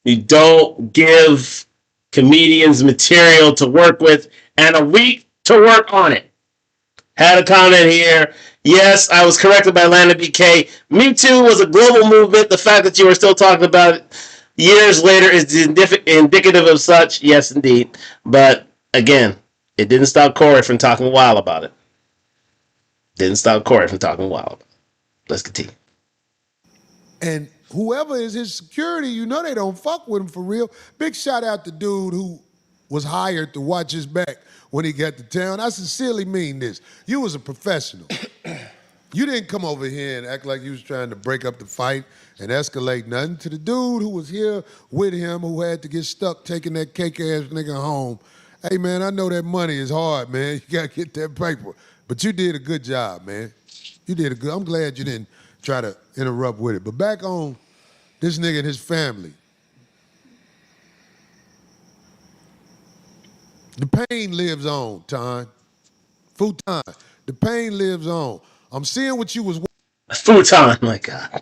You don't give comedians material to work with and a week to work on it. Had a comment here. Yes, I was corrected by Lana BK. Me Too was a global movement. The fact that you are still talking about it years later is indicative of such. Yes, indeed. But again, it didn't stop Corey from talking wild about it. Let's continue. And whoever is his security, you know they don't fuck with him for real. Big shout out to dude who was hired to watch his back when he got to town. I sincerely mean this. You was a professional. You didn't come over here and act like you was trying to break up the fight and escalate nothing. To the dude who was here with him, who had to get stuck taking that cake-ass nigga home. Hey, man, I know that money is hard, man. You got to get that paper. But you did a good job, man. You did a good. I'm glad you didn't try to interrupt with it. But back on this nigga and his family. The pain lives on, Ton. Futon. The pain lives on. I'm seeing what you was... Futon, my God.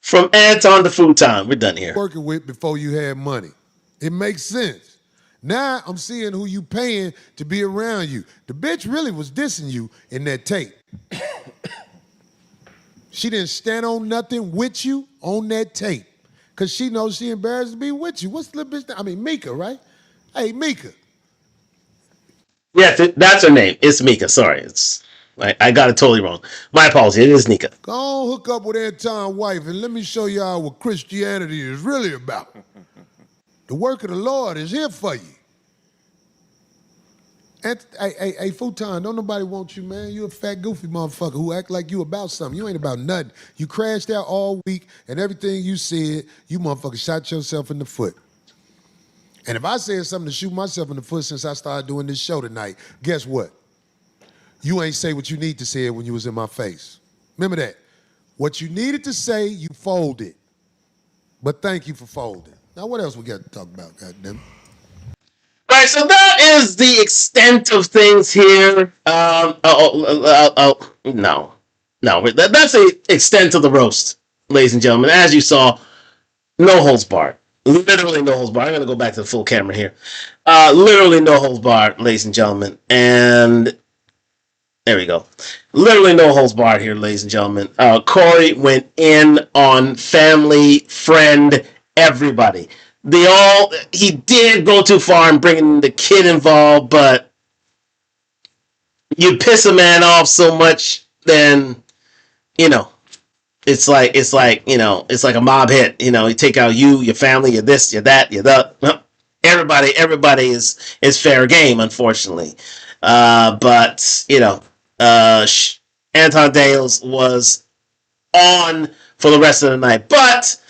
From Anton to Futon. We're done here. ...working with before you had money. It makes sense. Now I'm seeing who you paying to be around you. The bitch really was dissing you in that tape. She didn't stand on nothing with you on that tape. Because she knows she embarrassed to be with you. What's the little bitch name? I mean, Mika, right? Hey, Mika. Yes, that's her name. It's Mika. Sorry. I got it totally wrong. My apologies. It is Mika. Go on, hook up with Anton's wife and let me show y'all what Christianity is really about. The work of the Lord is here for you. And, hey, Futon, don't nobody want you, man. You a fat, goofy motherfucker who act like you about something. You ain't about nothing. You crashed out all week, and everything you said, you motherfucker shot yourself in the foot. And if I said something to shoot myself in the foot since I started doing this show tonight, guess what? You ain't say what you need to say when you was in my face. Remember that. What you needed to say, you folded. But thank you for folding. Now, what else we got to talk about, goddamn? All right, so that is the extent of things here. No. That's the extent of the roast, ladies and gentlemen. As you saw, no holds barred. Literally no holds barred. I'm going to go back to the full camera here. Literally no holds barred, ladies and gentlemen. And there we go. Literally no holds barred here, ladies and gentlemen. Corey went in on family, friend, everybody. He did go too far in bringing the kid involved, but you piss a man off so much, then, it's like a mob hit. You take out your family, you're this, you're that, you're that. Everybody is fair game, unfortunately. But Anton Daniels was on for the rest of the night. But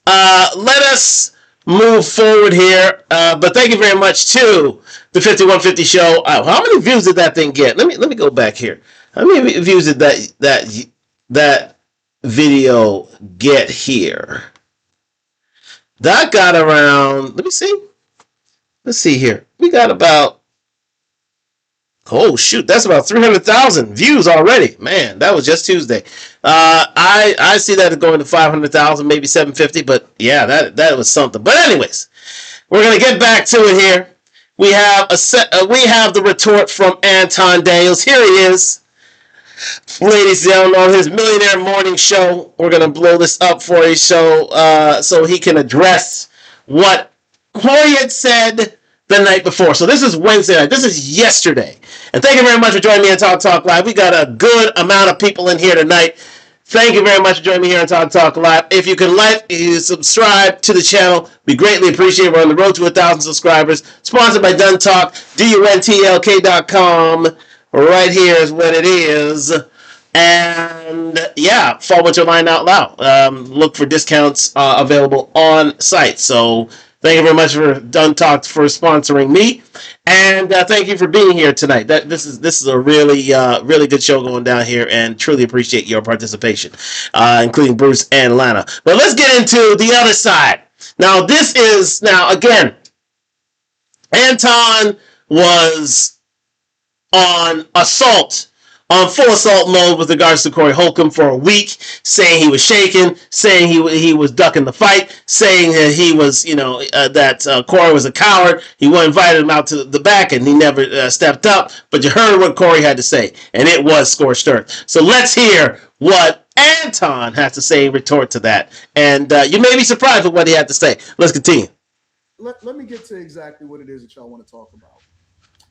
let us move forward here. But thank you very much to the 5150 show. How many views did that thing get? Let me go back here. How many views did that video get here? That got around, let me see. Let's see here. We got about, oh shoot, that's about 300,000 views already. Man, that was just Tuesday. I see that going to 500,000, maybe 750, but yeah, that was something. But anyways, we're gonna get back to it here. We have the retort from Anton Daniels. Here he is, ladies and gentlemen, on his Millionaire Morning Show. We're gonna blow this up for his show so he can address what Corey had said the night before. So this is Wednesday night. This is yesterday. And thank you very much for joining me on Talk Live. We got a good amount of people in here tonight. Thank you very much for joining me here on Talk Live. If you can subscribe to the channel, we greatly appreciate it. We're on the road to 1,000 subscribers. Sponsored by Dun Talk, DUNTLK.com. Right here is what it is. And yeah, fall with your line out loud. Look for discounts available on site. So thank you very much for Dun Talk for sponsoring me, and thank you for being here tonight. This is a really good show going down here, and truly appreciate your participation, including Bruce and Lana. But let's get into the other side. Now again, Anton was on full assault mode with regards to Corey Holcomb for a week, saying he was shaking, saying he was ducking the fight, saying that he was, that Corey was a coward. He invited him out to the back, and he never stepped up. But you heard what Corey had to say, and it was scorched earth. So let's hear what Anton has to say in retort to that. And you may be surprised with what he had to say. Let's continue. Let me get to exactly what it is that y'all want to talk about.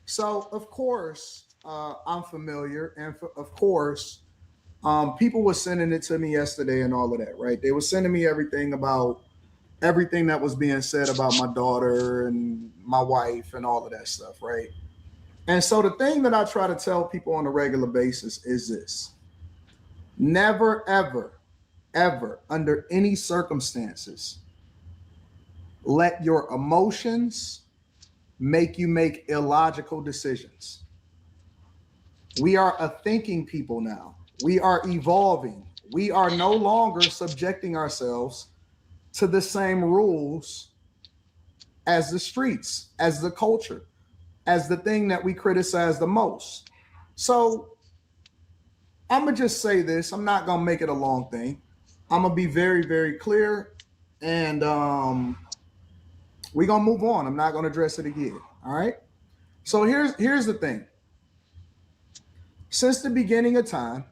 So, of course, I'm familiar, and of course, People were sending it to me yesterday and all of that, right? They were sending me everything about everything that was being said about my daughter and my wife and all of that stuff, right? And so the thing that I try to tell people on a regular basis is this: never, ever, ever, under any circumstances, let your emotions make you make illogical decisions. We are a thinking people now. We are evolving. We are no longer subjecting ourselves to the same rules as the streets, as the culture, as the thing that we criticize the most. So I'm going to just say this. I'm not going to make it a long thing. I'm going to be very, very clear. And we're going to move on. I'm not going to address it again. All right. So here's the thing. Since the beginning of time,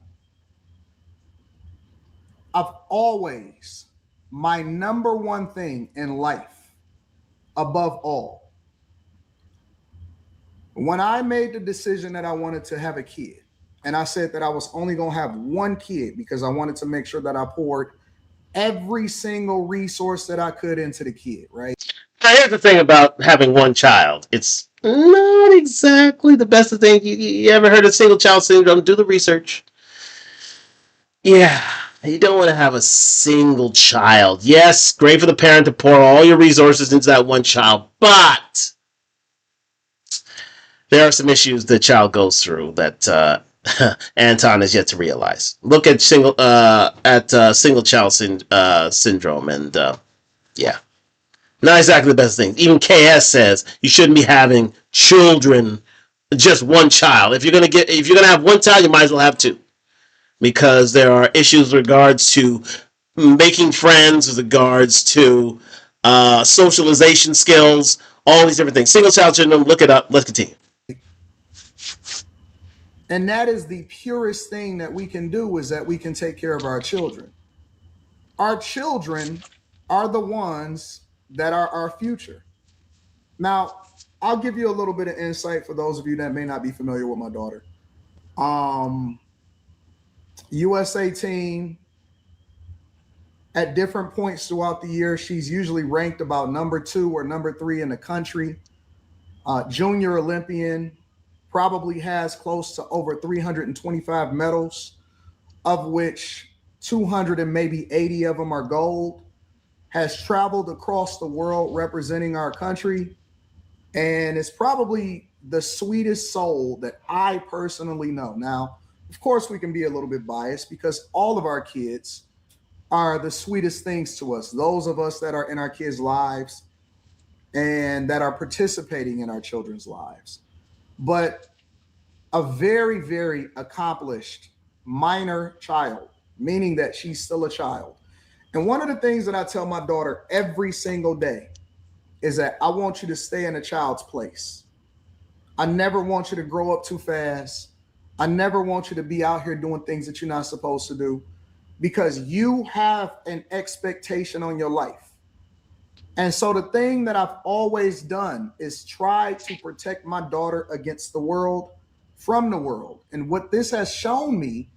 I've always, my number one thing in life, above all, when I made the decision that I wanted to have a kid, and I said that I was only going to have one kid because I wanted to make sure that I poured every single resource that I could into the kid, right? Now, here's the thing about having one child. It's not exactly the best of things. You ever heard of single child syndrome? Do the research. Yeah, you don't want to have a single child. Yes, great for the parent to pour all your resources into that one child, but there are some issues the child goes through that Anton has yet to realize. Look at single child syndrome, and yeah, not exactly the best thing. Even KS says you shouldn't be having children, just one child. If you're gonna have one child, you might as well have two, because there are issues with regards to making friends, with regards to socialization skills, all these different things. Single child syndrome. Look it up. Let's continue. And that is the purest thing that we can do, is that we can take care of our children. Our children are the ones that are our future. Now, I'll give you a little bit of insight for those of you that may not be familiar with my daughter. USA team, at different points throughout the year, she's usually ranked about number 2 or number 3 in the country. Junior Olympian, probably has close to over 325 medals, of which 200 and maybe 80 of them are gold. Has traveled across the world representing our country, and is probably the sweetest soul that I personally know. Now, of course, we can be a little bit biased because all of our kids are the sweetest things to us. Those of us that are in our kids' lives and that are participating in our children's lives. But a very, very accomplished minor child, meaning that she's still a child. And one of the things that I tell my daughter every single day is that I want you to stay in a child's place. I never want you to grow up too fast. I never want you to be out here doing things that you're not supposed to do, because you have an expectation on your life. And so the thing that I've always done is try to protect my daughter against the world, from the world. And what this has shown me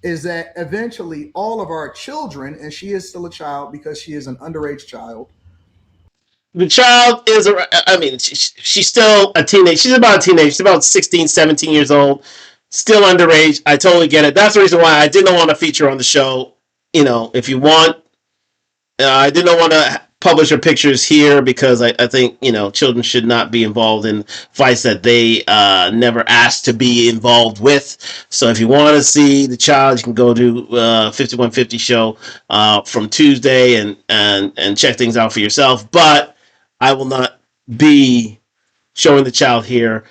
is that eventually all of our children, and she is still a child because she is an underage child. The child is, she's still a teenage. She's about a teenage. She's about 16, 17 years old. Still underage. I totally get it. That's the reason why I didn't want to feature on the show. If you want, I didn't want to publish her pictures here because I think, children should not be involved in fights that they never asked to be involved with. So if you want to see the child, you can go to 5150 show from Tuesday and check things out for yourself. But I will not be showing the child here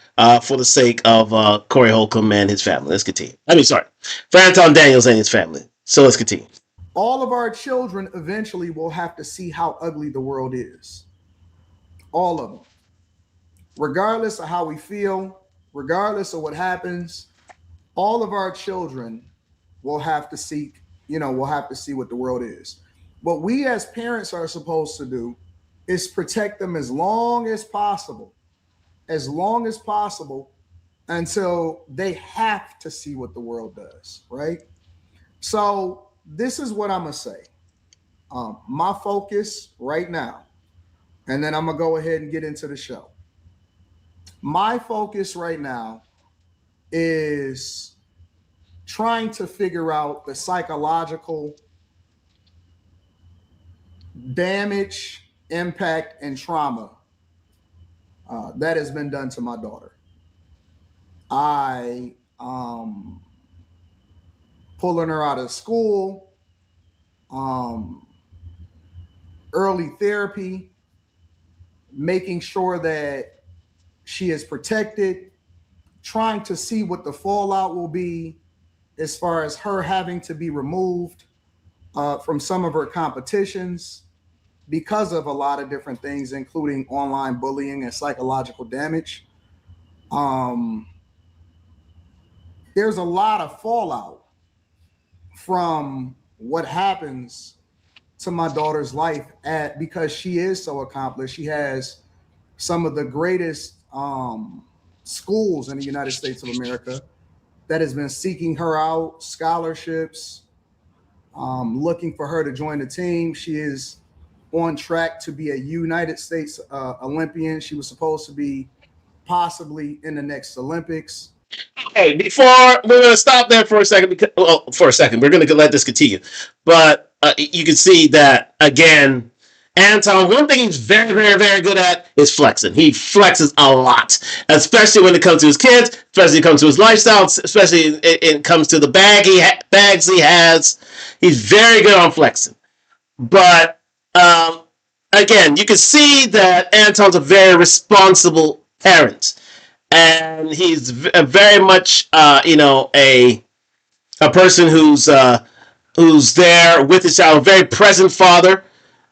for the sake of Corey Holcomb and his family. Let's continue. For Anton Daniels and his family. So let's continue. All of our children eventually will have to see how ugly the world is. All of them. Regardless of how we feel, regardless of what happens, all of our children will have to see what the world is. What we as parents are supposed to do is protect them as long as possible, until they have to see what the world does, right? So this is what I'm gonna say. My focus right now, and then I'm gonna go ahead and get into the show. My focus right now is trying to figure out the psychological damage, impact, and trauma that has been done to my daughter. I pulling her out of school, early therapy, making sure that she is protected, trying to see what the fallout will be as far as her having to be removed from some of her competitions because of a lot of different things, including online bullying and psychological damage. There's a lot of fallout from what happens to my daughter's life because she is so accomplished. She has some of the greatest schools in the United States of America that has been seeking her out, scholarships, looking for her to join the team. She is on track to be a United States Olympian. She was supposed to be possibly in the next Olympics. Okay, before we're going to stop there for a second. We're going to let this continue. But you can see that, again, Anton, one thing he's very, very, very good at is flexing. He flexes a lot, especially when it comes to his kids, especially when it comes to his lifestyle, especially when it comes to the bags he has. He's very good on flexing. But, again, you can see that Anton's a very responsible parent. And he's very much, a person who's there with his child, a very present father.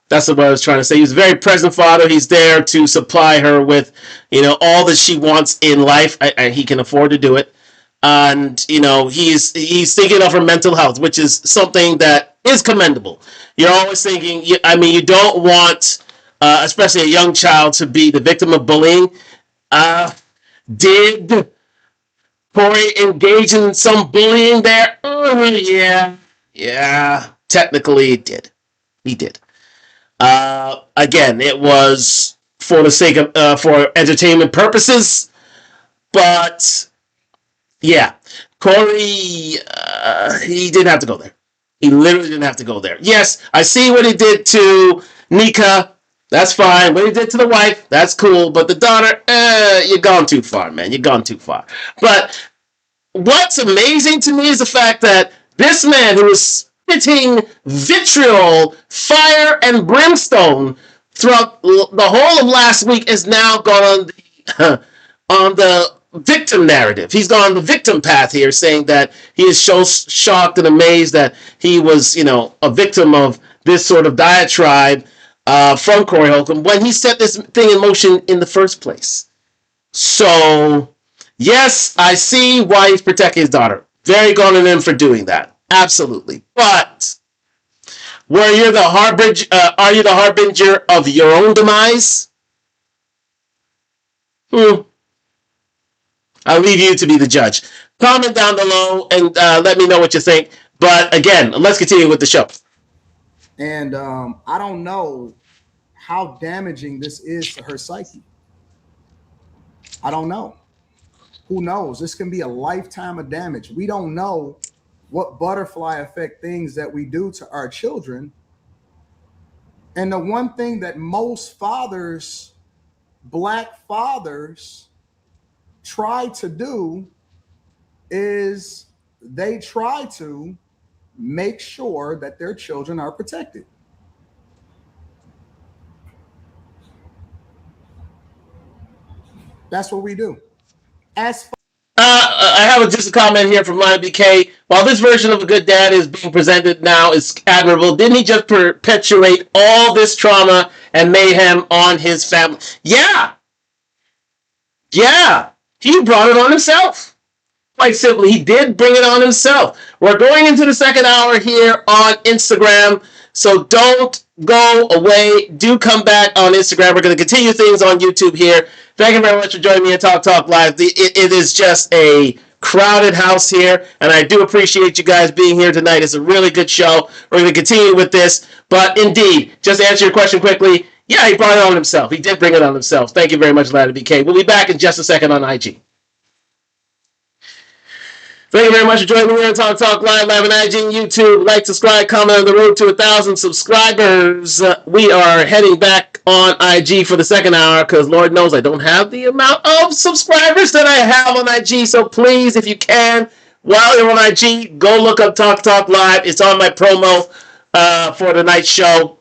That's what I was trying to say. He's a very present father. He's there to supply her with, all that she wants in life, and he can afford to do it. And he's thinking of her mental health, which is something that is commendable. You're always thinking. You don't want, especially a young child, to be the victim of bullying. Did Corey engage in some bullying there? Yeah. Technically, it did. He did. Again, it was for the sake of for entertainment purposes, but yeah, Corey, he didn't have to go there. He literally didn't have to go there. Yes, I see what he did to Nika. That's fine. What he did to the wife, that's cool. But the daughter, you've gone too far, man. You've gone too far. But what's amazing to me is the fact that this man who was spitting vitriol, fire, and brimstone throughout the whole of last week is now gone on the victim narrative. He's gone on the victim path here, saying that he is so shocked and amazed that he was, a victim of this sort of diatribe from Corey Holcomb when he set this thing in motion in the first place. So, yes, I see why he's protecting his daughter. Very good on him for doing that. Absolutely. But are you the harbinger of your own demise? I'll leave you to be the judge. Comment down below and let me know what you think. But again, let's continue with the show. And I don't know how damaging this is to her psyche. I don't know. Who knows? This can be a lifetime of damage. We don't know what butterfly effect things that we do to our children. And the one thing that most fathers, Black fathers, try to do is they try to make sure that their children are protected. That's what we do. I have just a comment here from Lion BK. While this version of a good dad is being presented now is admirable, didn't he just perpetuate all this trauma and mayhem on his family? Yeah. He brought it on himself. Quite simply, he did bring it on himself. We're going into the second hour here on Instagram, so don't go away. Do come back on Instagram. We're going to continue things on YouTube here. Thank you very much for joining me at Talk Live. It is just a crowded house here, and I do appreciate you guys being here tonight. It's a really good show. We're going to continue with this, but indeed, just to answer your question quickly, yeah, he brought it on himself. He did bring it on himself. Thank you very much, Ladder BK. We'll be back in just a second on IG. Thank you very much for joining me here on Talk Live on IG and YouTube. Like, subscribe, comment on the road to 1,000 subscribers. We are heading back on IG for the second hour because Lord knows I don't have the amount of subscribers that I have on IG. So please, if you can, while you're on IG, go look up Talk Live. It's on my promo for tonight's show.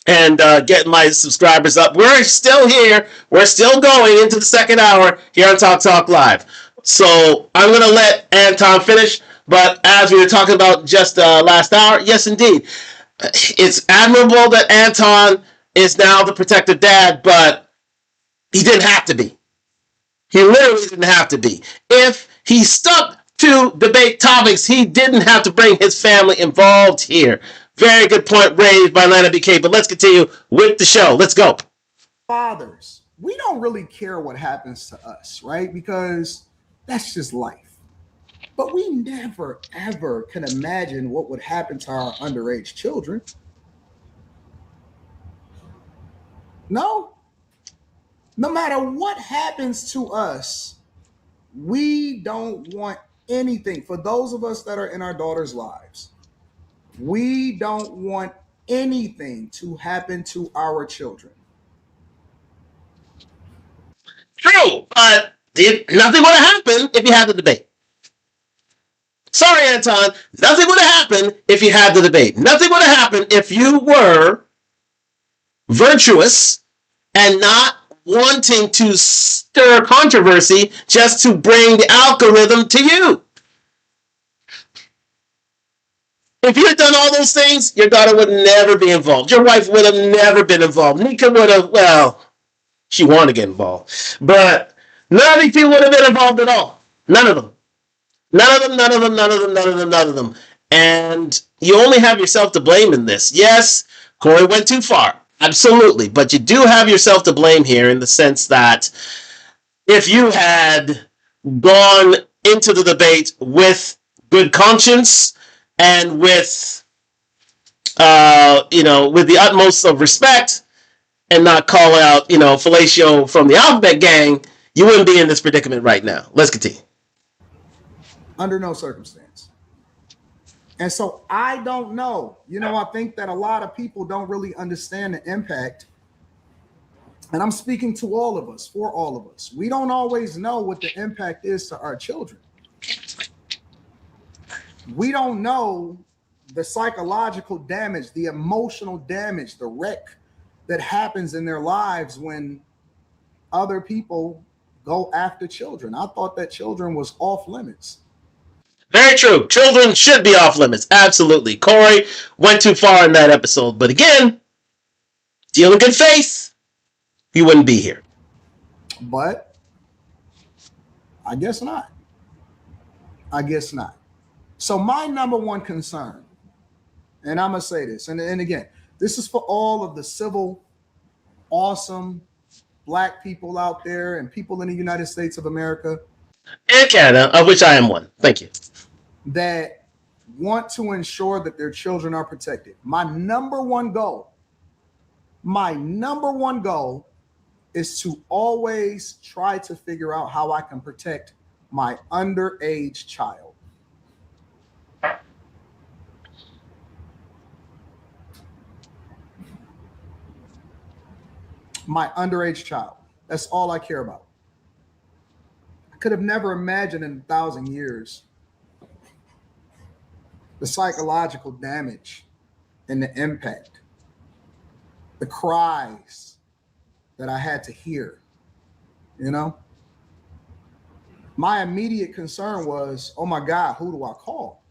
And get my subscribers up. We're still here. We're still going into the second hour here on Talk Live. So I'm going to let Anton finish, but as we were talking about just last hour, yes, indeed. It's admirable that Anton is now the protective dad, but he didn't have to be. He literally didn't have to be. If he stuck to debate topics, he didn't have to bring his family involved here. Very good point raised by Lana BK, but let's continue with the show. Let's go. Fathers, we don't really care what happens to us, right? Because that's just life. But we never, ever can imagine what would happen to our underage children. No. No matter what happens to us, we don't want anything. For those of us that are in our daughters' lives, we don't want anything to happen to our children. True, but nothing would have happened if you had the debate. Sorry, Anton. Nothing would have happened if you had the debate. Nothing would have happened if you were virtuous and not wanting to stir controversy just to bring the algorithm to you. If you had done all those things, your daughter would never be involved. Your wife would have never been involved. Nika would have, well, she wanted to get involved. But none of these people would have been involved at all. None of them. None of them, none of them, none of them, none of them, none of them. And you only have yourself to blame in this. Yes, Corey went too far. Absolutely. But you do have yourself to blame here in the sense that if you had gone into the debate with good conscience and with, with the utmost of respect and not call out, fellatio from the Alphabet Gang, you wouldn't be in this predicament right now. Let's continue. Under no circumstance. And so I don't know. I think that a lot of people don't really understand the impact. And I'm speaking to all of us, for all of us. We don't always know what the impact is to our children. We don't know the psychological damage, the emotional damage, the wreck that happens in their lives when other people go after children. I thought that children was off limits. Very true. Children should be off limits. Absolutely. Corey went too far in that episode. But again, deal in good faith, he wouldn't be here. But I guess not. I guess not. So my number one concern, and I'm going to say this, and again, this is for all of the civil, awesome Black people out there and people in the United States of America. And Canada, of which I am one. Thank you. That want to ensure that their children are protected. My number one goal is to always try to figure out how I can protect my underage child. My underage child. That's all I care about. I could have never imagined in 1,000 years the psychological damage and the impact, the cries that I had to hear, My immediate concern was, oh my God, who do I call?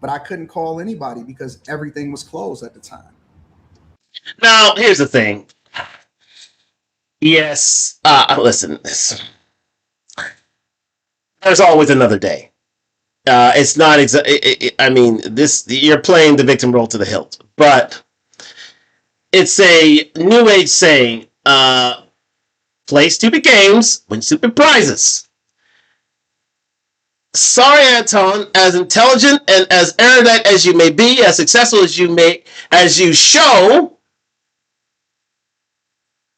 But I couldn't call anybody because everything was closed at the time. Now, here's the thing. Yes, listen, there's always another day. It's not you're playing the victim role to the hilt, but it's a new age saying, play stupid games, win stupid prizes. sorry, Anton, as intelligent and as erudite as you may be, as successful as you show,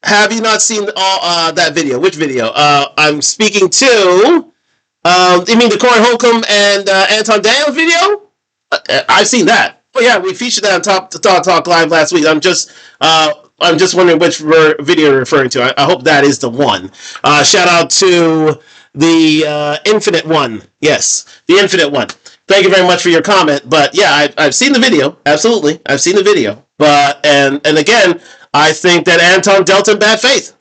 have you not seen all that video? Which video? I'm speaking to, you mean the Corey Holcomb and Anton Daniels video? I've seen that. Oh yeah, we featured that on Talk Live last week. I'm just wondering which video you're referring to. I hope that is the one. Shout out to the Infinite One. Yes, the Infinite One. Thank you very much for your comment. But yeah, I've seen the video. Absolutely, I've seen the video. But and again, I think that Anton dealt in bad faith.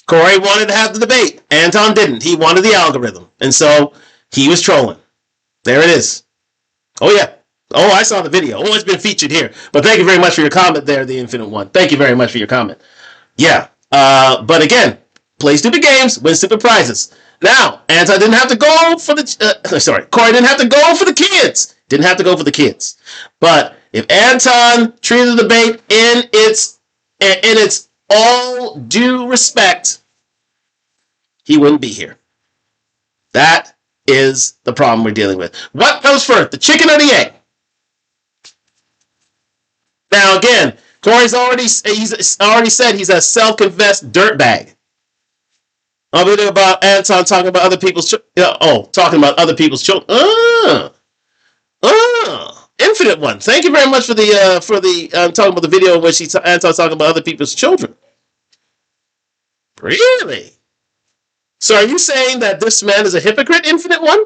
Corey wanted to have the debate. Anton didn't. He wanted the algorithm, and so he was trolling. There it is. Oh yeah. Oh, I saw the video. Oh, it's been featured here. But thank you very much for your comment there, the Infinite One. Thank you very much for your comment. Yeah. But again, play stupid games, win stupid prizes. Now, Anton didn't have to go for the... Corey didn't have to go for the kids. Didn't have to go for the kids. But if Anton treated the debate in its all due respect, he wouldn't be here. That is the problem we're dealing with. What comes first, the chicken or the egg? Now again, Corey's already said he's a self-confessed dirtbag. I'm reading about Anton talking about other people's talking about other people's children. Infinite One. Thank you very much for the talking about the video in which Anton talking about other people's children. Really? So are you saying that this man is a hypocrite, Infinite One?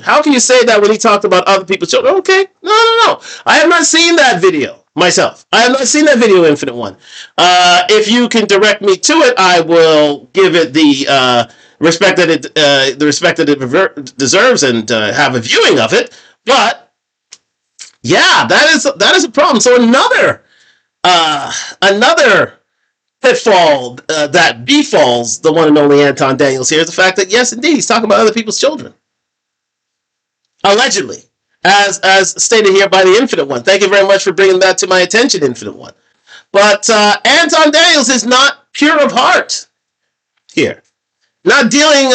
How can you say that when he talked about other people's children? Okay. No. I have not seen that video myself. I have not seen that video, Infinite One. If you can direct me to it, I will give it the respect that it deserves and have a viewing of it. But yeah, that is a problem. So another pitfall that befalls the one and only Anton Daniels here is the fact that yes, indeed, he's talking about other people's children. Allegedly, as stated here by the Infinite One. Thank you very much for bringing that to my attention, Infinite One. But Anton Daniels is not pure of heart here. Not dealing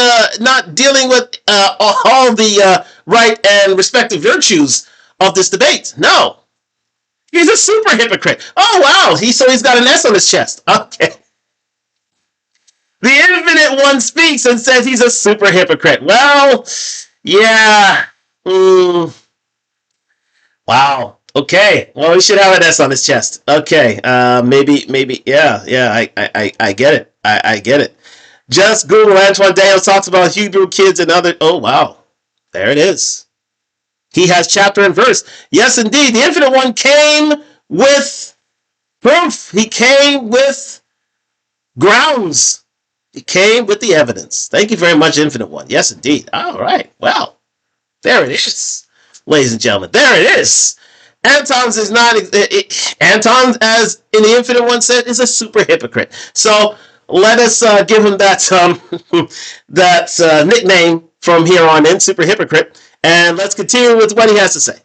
with all the right and respective virtues of this debate. No. He's a super hypocrite. Oh, wow. He's got an S on his chest. Okay. The Infinite One speaks and says he's a super hypocrite. Well, yeah. Wow. Okay. Well, he should have an S on his chest. Okay. Maybe. Yeah. I get it. I get it. Just Google Anton Daniels talks about Hebrew kids and other. Oh, wow. There it is. He has chapter and verse. Yes, indeed. The Infinite One came with proof. He came with grounds. He came with the evidence. Thank you very much, Infinite One. Yes, indeed. All right. Well. There it is, ladies and gentlemen. There it is. Anton's is not. Anton, as in the Infinite One said, is a super hypocrite. So let us give him that nickname from here on in, super hypocrite, and let's continue with what he has to say.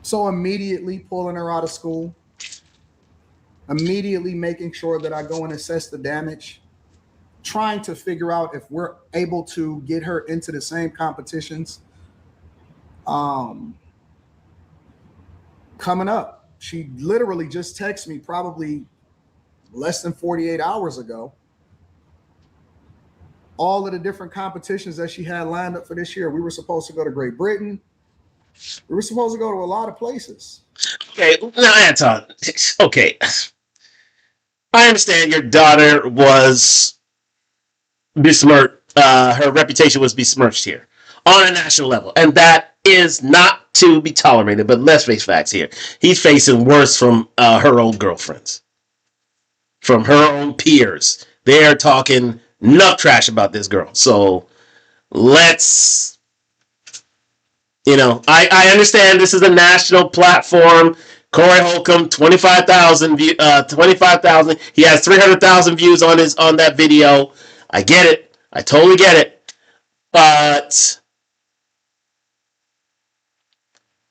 So immediately pulling her out of school, immediately making sure that I go and assess the damage. Trying to figure out if we're able to get her into the same competitions coming up. She literally just texted me probably less than 48 hours ago all of the different competitions that she had lined up for this year. We were supposed to go to Great Britain. We were supposed to go to a lot of places. Okay, now Anton, okay. I understand your daughter was besmirched, her reputation was besmirched here on a national level, and that is not to be tolerated. But let's face facts here. He's facing worse from her own girlfriends, from her own peers. They're talking enough trash about this girl. So let's, I understand this is a national platform. Corey Holcomb, 25,000 25,000. He has 300,000 views on that video. I get it. I totally get it. But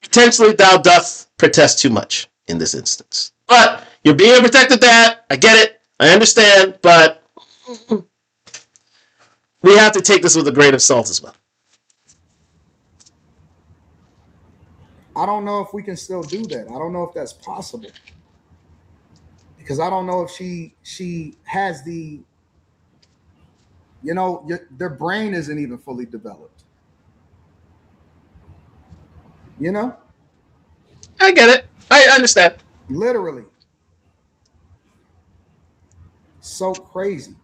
potentially thou doth protest too much in this instance. But you're being protected that. I get it. I understand. But we have to take this with a grain of salt as well. I don't know if we can still do that. I don't know if that's possible. Because I don't know if she has the, their brain isn't even fully developed. I get it. I understand. Literally. So crazy.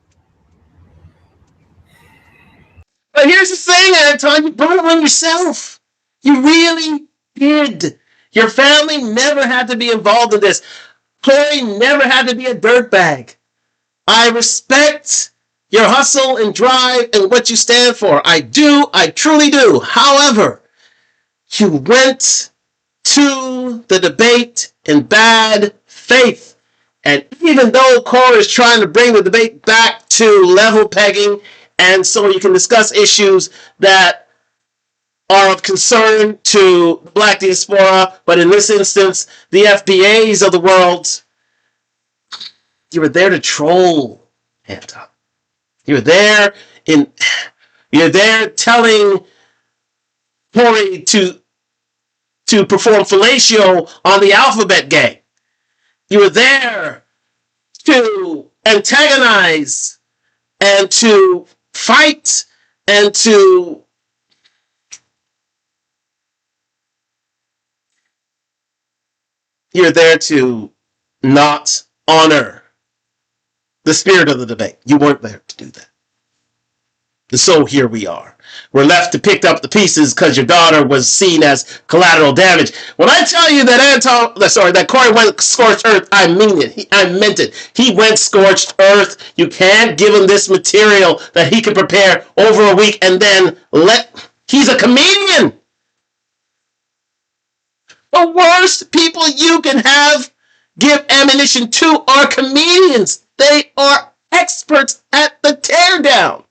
But here's the thing, Anton. You brought it on yourself. You really did. Your family never had to be involved in this. Corey never had to be a dirtbag. I respect your hustle and drive and what you stand for. I do. I truly do. However, you went to the debate in bad faith. And even though Corey is trying to bring the debate back to level pegging, and so you can discuss issues that are of concern to the black diaspora, but in this instance, the FBAs of the world, you were there to troll, Anton. You're there telling Corey to perform fellatio on the alphabet gang. You were there to antagonize and to fight and to you're there to not honor the spirit of the debate. You weren't there to do that. And so here we are. We're left to pick up the pieces because your daughter was seen as collateral damage. When I tell you that Corey went scorched earth, I mean it. I meant it. He went scorched earth. You can't give him this material that he could prepare over a week and then he's a comedian. The worst people you can give ammunition to are comedians. They are experts at the teardown.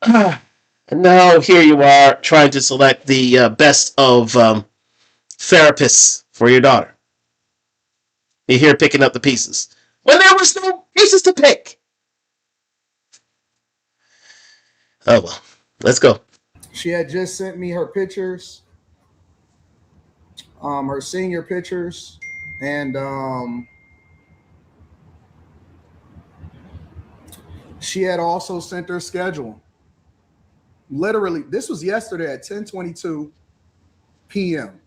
And now here you are trying to select the best of therapists for your daughter. You're here picking up the pieces when there was no pieces to pick. Oh well, let's go. She had just sent me her pictures, her senior pictures, and she had also sent her schedule. Literally, this was yesterday at 10:22 p.m.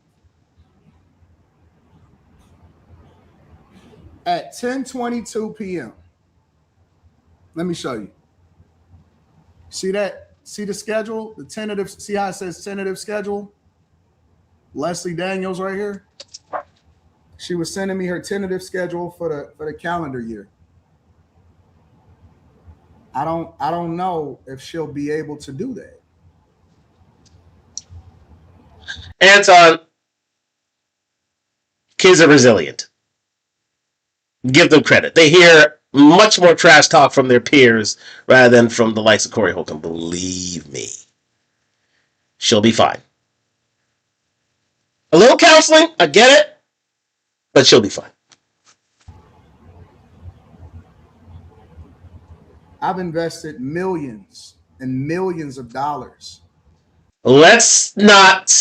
At 10:22 p.m. Let me show you. See that? See the schedule? The tentative. See how it says tentative schedule? Leslie Daniels right here. She was sending me her tentative schedule for the calendar year. I don't know if she'll be able to do that. Anton, kids are resilient. Give them credit. They hear much more trash talk from their peers rather than from the likes of Corey Holcomb. Believe me. She'll be fine. A little counseling, I get it, but she'll be fine. I've invested millions and millions of dollars. Let's not.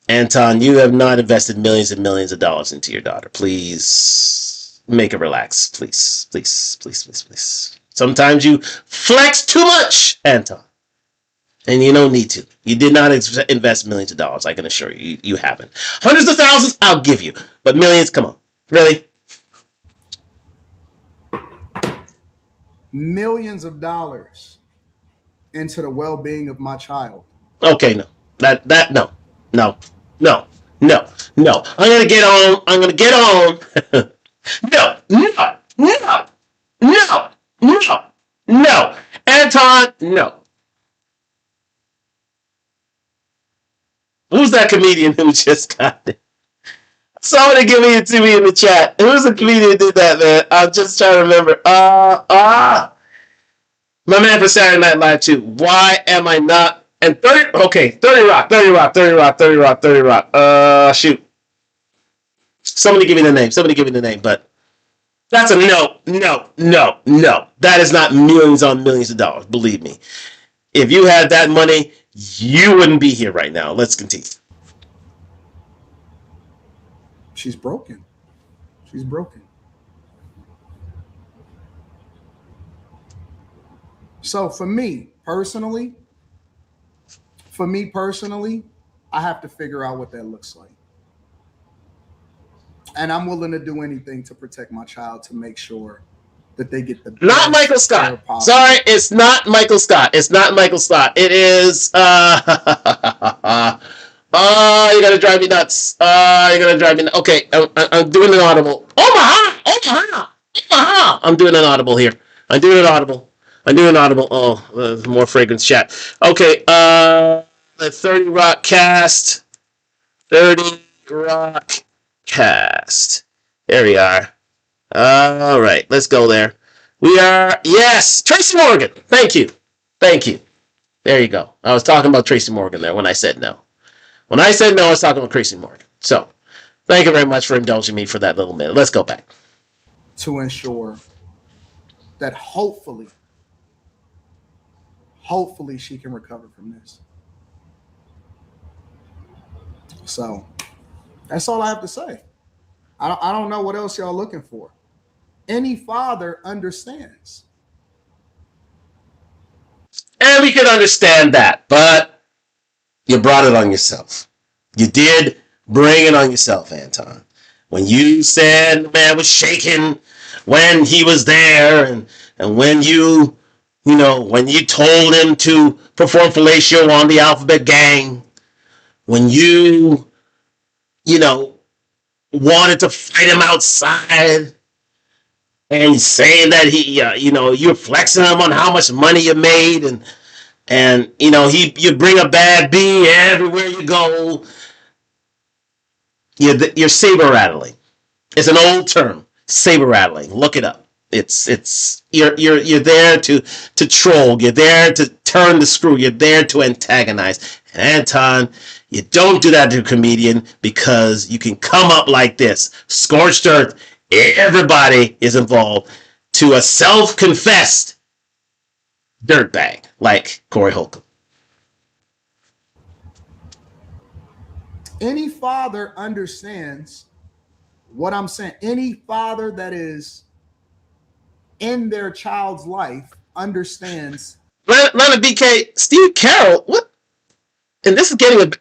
Anton, you have not invested millions and millions of dollars into your daughter. Please make her relax. Please, please, please, please, please. Sometimes you flex too much, Anton. And you don't need to. You did not invest millions of dollars. I can assure you, you haven't. Hundreds of thousands, I'll give you. But millions, come on. Really? Millions of dollars into the well-being of my child. Okay, no. No. I'm gonna get on. No. Anton, no. Who's that comedian who just got it? Somebody give it to me in the chat. Who's the comedian who did that, man? I'm just trying to remember. My man for Saturday Night Live too. Why am I not? And 30 Rock. Shoot. Somebody give me the name, but That's a no. That is not millions on millions of dollars. Believe me. If you had that money, you wouldn't be here right now. Let's continue. She's broken. She's broken. So for me personally, I have to figure out what that looks like. And I'm willing to do anything to protect my child to make sure that they get the not Michael Scott. Sorry, it's not Michael Scott. It's not Michael Scott. It is oh, you're gonna drive me nuts. You're gonna drive me nuts. Okay, I'm doing an audible. Omaha. I'm doing an audible here. I'm doing an audible. Oh, there's more fragrance chat. Okay, the 30 Rock cast. 30 Rock cast. There we are. All right, let's go there. We are, yes, Tracy Morgan. Thank you. There you go. I was talking about Tracy Morgan there when I said no. When I said no, I was talking about Tracy Morgan. So, thank you very much for indulging me for that little minute. Let's go back. To ensure that hopefully she can recover from this. So, that's all I have to say. I don't know what else y'all looking for. Any father understands. And we can understand that, but you brought it on yourself. You did bring it on yourself, Anton. When you said the man was shaking when he was there, and when you told him to perform fellatio on the Alphabet Gang, when you wanted to fight him outside, and saying that you're flexing him on how much money you made, and you bring a bad B everywhere you go. You're saber rattling. It's an old term, saber rattling. Look it up. You're there to troll. You're there to turn the screw. You're there to antagonize. And Anton, you don't do that to a comedian because you can come up like this. Scorched earth. Everybody is involved to a self-confessed dirtbag like Corey Holcomb. Any father understands what I'm saying. Any father that is in their child's life understands. Lana BK, Steve Carroll, what? And this is getting a...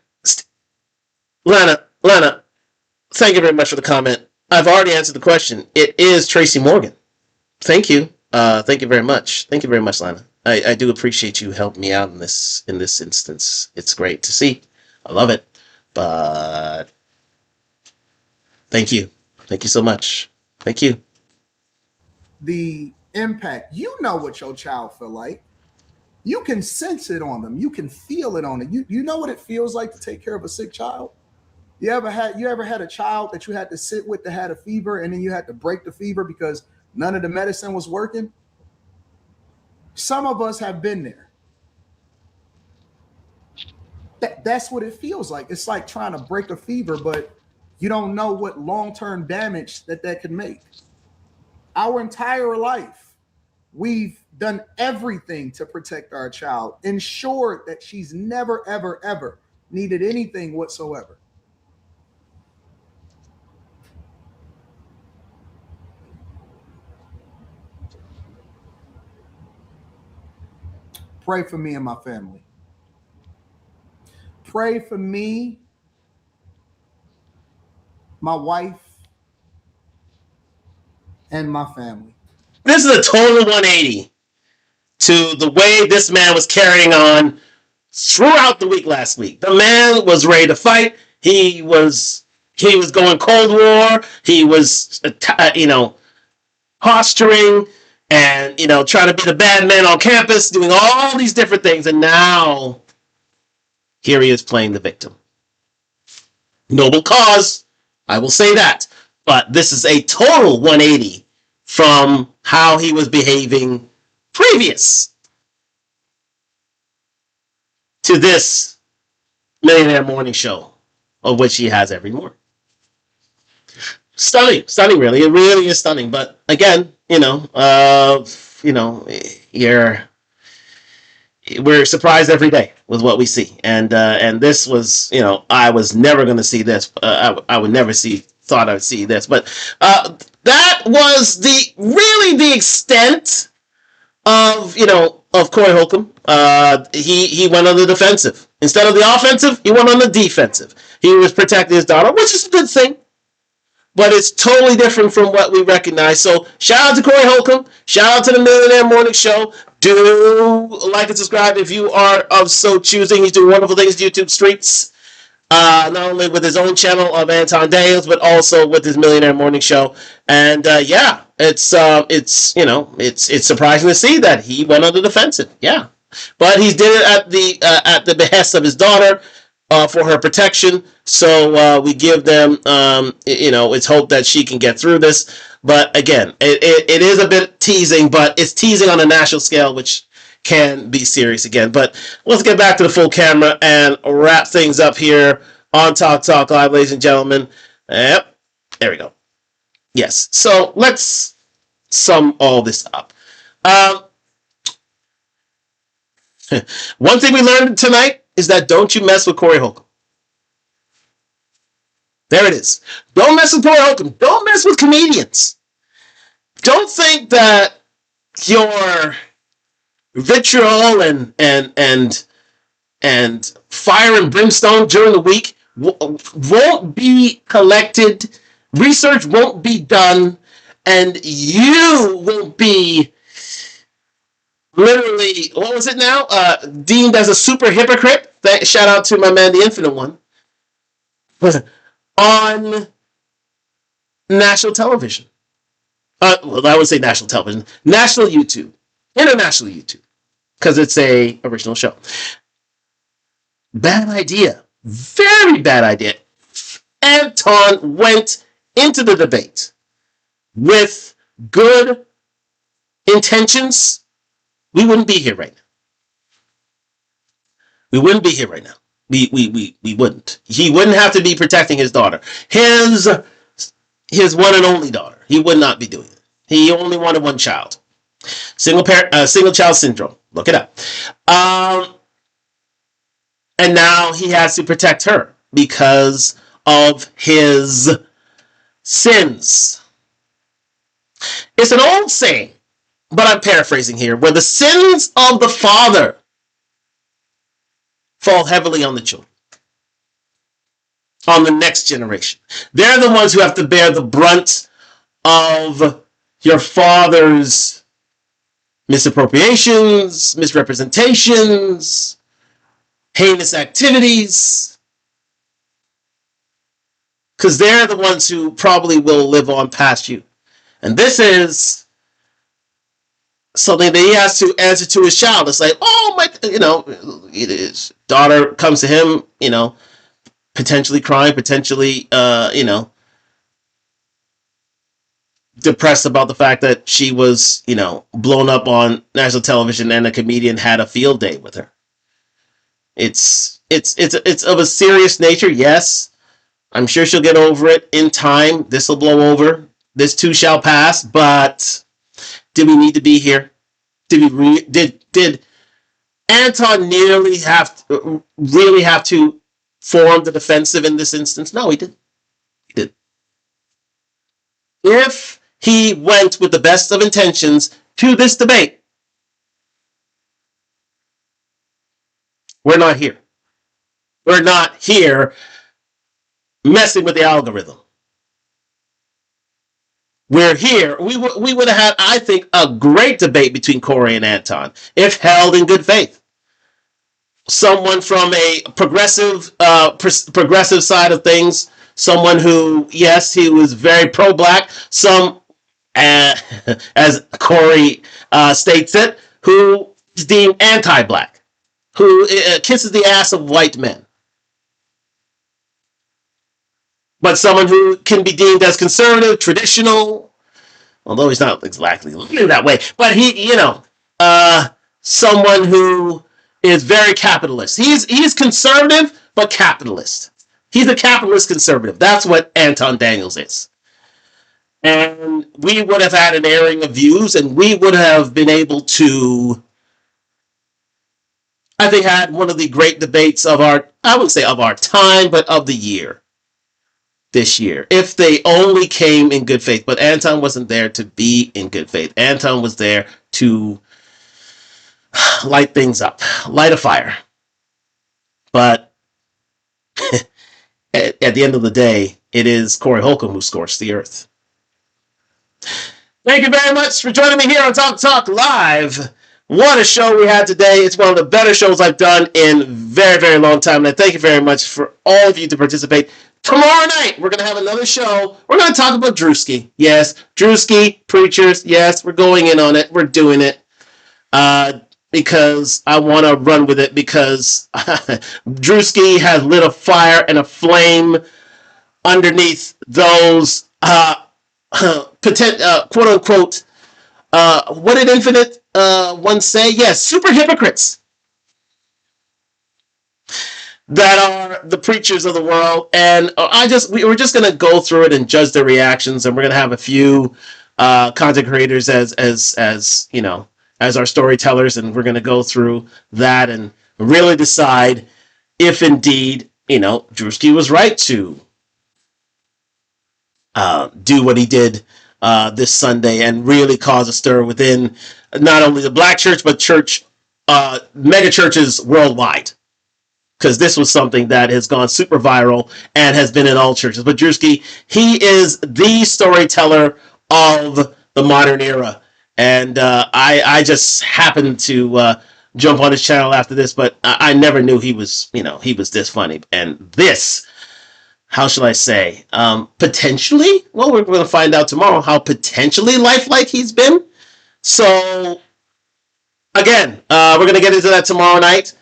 Lana, thank you very much for the comment. I've already answered the question. It is Tracy Morgan. Thank you. Thank you very much. Thank you very much, Lana. I do appreciate you helping me out in this instance. It's great to see. I love it. But thank you. Thank you so much. Thank you. The impact. You know what your child feel like. You can sense it on them. You can feel it on it. You know what it feels like to take care of a sick child? You ever had a child that you had to sit with that had a fever and then you had to break the fever because none of the medicine was working? Some of us have been there. That's what it feels like. It's like trying to break a fever, but you don't know what long-term damage that could make. Our entire life, we've done everything to protect our child, ensured that she's never, ever, ever needed anything whatsoever. Pray for me and my family. Pray for me, my wife, and my family. This is a total 180 to the way this man was carrying on throughout the week last week. The man was ready to fight. He was going Cold War. He was, posturing and, trying to be the bad man on campus, doing all these different things. And now here he is playing the victim. Noble cause, I will say that. But this is a total 180 from how he was behaving previous to this Millionaire Morning Show, of which he has every morning. Stunning, stunning, really. It really is stunning. But again, we're surprised every day with what we see, and this was, I was never going to see this. I would never thought I would see this, but that was the extent of Corey Holcomb. He went on the defensive instead of the offensive. He went on the defensive. He was protecting his daughter, which is a good thing. But it's totally different from what we recognize. So shout out to Corey Holcomb. Shout out to the Millionaire Morning Show. Do like and subscribe if you are of so choosing. He's doing wonderful things in YouTube streets. Not only with his own channel of Anton Daniels, but also with his Millionaire Morning Show. And it's surprising to see that he went on the defensive. Yeah, but he did it at the behest of his daughter. For her protection, so we give them, it's hope that she can get through this. But again, it is a bit teasing, but it's teasing on a national scale, which can be serious again. But let's get back to the full camera and wrap things up here on Talk Live, ladies and gentlemen. Yep, there we go. Yes, so let's sum all this up. One thing we learned tonight is that don't you mess with Corey Holcomb. There it is. Don't mess with Corey Holcomb. Don't mess with comedians. Don't think that your vitriol and fire and brimstone during the week won't be collected. Research won't be done, and you won't be literally, what was it now? Deemed as a super hypocrite. Shout out to my man, the Infinite One. On national television. Well, I would say national television. National YouTube. International YouTube. Because it's a original show. Bad idea. Very bad idea. Anton went into the debate with good intentions. We wouldn't be here right now. We wouldn't be here right now. We wouldn't. He wouldn't have to be protecting his daughter. His one and only daughter. He would not be doing it. He only wanted one child. Single child syndrome. Look it up. And now he has to protect her because of his sins. It's an old saying, but I'm paraphrasing here, where the sins of the father fall heavily on the children, on the next generation. They're the ones who have to bear the brunt of your father's misappropriations, misrepresentations, heinous activities, because they're the ones who probably will live on past you. And this is something that he has to answer to his child. It's like, his daughter comes to him, potentially crying, potentially, depressed about the fact that she was, blown up on national television and a comedian had a field day with her. It's of a serious nature, yes. I'm sure she'll get over it in time. This will blow over. This too shall pass, but did we need to be here? Did Anton really have to form the defensive in this instance? No, he didn't. He didn't. If he went with the best of intentions to this debate, we're not here. We're not here messing with the algorithm. We're here. We would have had, I think, a great debate between Corey and Anton if held in good faith. Someone from a progressive side of things, someone who, yes, he was very pro-black, some, as Corey states it, who is deemed anti-black, who kisses the ass of white men. But someone who can be deemed as conservative, traditional, although he's not exactly that way, but he, someone who is very capitalist. He's conservative, but capitalist. He's a capitalist conservative. That's what Anton Daniels is. And we would have had an airing of views, and we would have been able to, I think, had one of the great debates of our, I wouldn't say of our time, but of the year. This year, if they only came in good faith. But Anton wasn't there to be in good faith. Anton was there to light things up, light a fire. But at the end of the day, it is Corey Holcomb who scorched the earth. Thank you very much for joining me here on Talk Live. What a show we had today. It's one of the better shows I've done in very, very long time. And I thank you very much for all of you to participate. Tomorrow night, we're going to have another show. We're going to talk about Drewski. Yes, Drewski, preachers. Yes, we're going in on it. We're doing it. Because I want to run with it, because Drewski has lit a fire and a flame underneath those quote unquote, what did Infinite once say? Yes, super hypocrites that are the preachers of the world. And we're just going to go through it and judge their reactions, and we're going to have a few content creators as you know, as our storytellers, and we're going to go through that and really decide if indeed, you know, Drewski was right to do what he did this Sunday and really cause a stir within not only the black church, but mega churches worldwide. Because this was something that has gone super viral and has been in all churches. But Drewski, he is the storyteller of the modern era. And I just happened to jump on his channel after this, but I never knew he was this funny. And this, how shall I say, potentially, well, we're going to find out tomorrow how potentially lifelike he's been. So, again, we're going to get into that tomorrow night.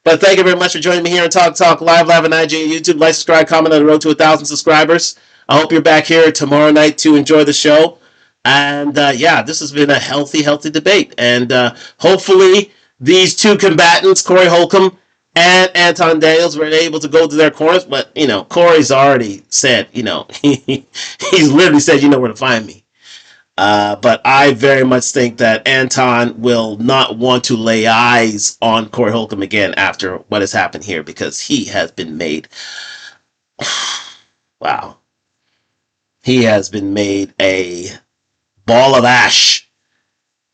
But thank you very much for joining me here on Talk Live on IG and YouTube. Like, subscribe, comment on the road to 1,000 subscribers. I hope you're back here tomorrow night to enjoy the show. And yeah, this has been a healthy debate. And hopefully these two combatants, Corey Holcomb and Anton Daniels, were able to go to their corners. But, you know, Corey's already said, you know, he's literally said, you know where to find me. But I very much think that Anton will not want to lay eyes on Corey Holcomb again after what has happened here, because he has been made, wow, he has been made a ball of ash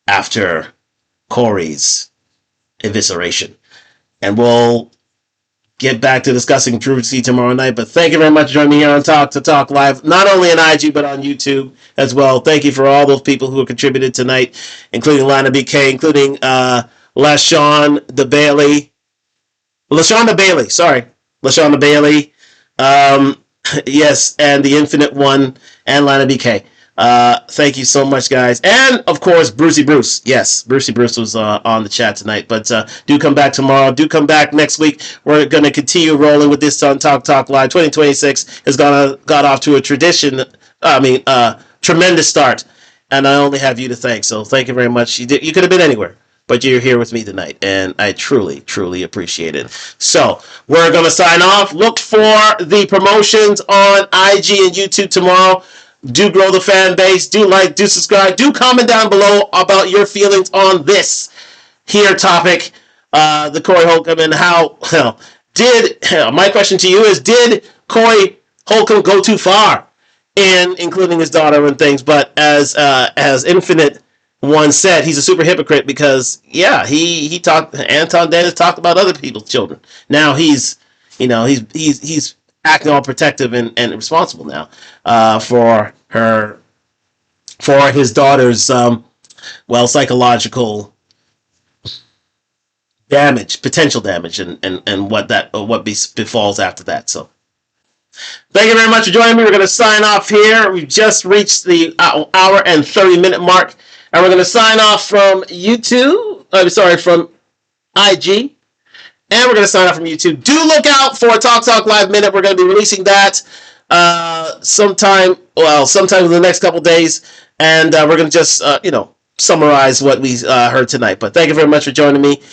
after Corey's evisceration. And we'll get back to discussing Drewski tomorrow night. But thank you very much for joining me here on Talk Live, not only on IG, but on YouTube as well. Thank you for all those people who have contributed tonight, including Lana BK, including LaShawn Bailey. Yes, and the Infinite One, and Lana BK. Thank you so much, guys. And, of course, Brucey Bruce. Yes, Brucey Bruce was on the chat tonight. But do come back tomorrow. Do come back next week. We're going to continue rolling with this on Talk Live. 2026 has got off to a tremendous start. And I only have you to thank. So thank you very much. You could have been anywhere, but you're here with me tonight. And I truly, truly appreciate it. So we're going to sign off. Look for the promotions on IG and YouTube tomorrow. Do grow the fan base. Do like, do subscribe. Do comment down below about your feelings on this here topic, the Corey Holcomb, and how, my question to you is, did Corey Holcomb go too far in including his daughter and things? But as Infinite One said, he's a super hypocrite because, yeah, Anton Daniels talked about other people's children. Now he's acting all protective and responsible now for his daughter's psychological damage, potential damage, and what befalls after that. So thank you very much for joining me. We're going to sign off here. We've just reached the hour and 30-minute mark, and we're going to sign off from YouTube. From IG. And we're going to sign off from YouTube. Do look out for Talk Live Minute. We're going to be releasing that sometime in the next couple days. And we're going to just, summarize what we heard tonight. But thank you very much for joining me.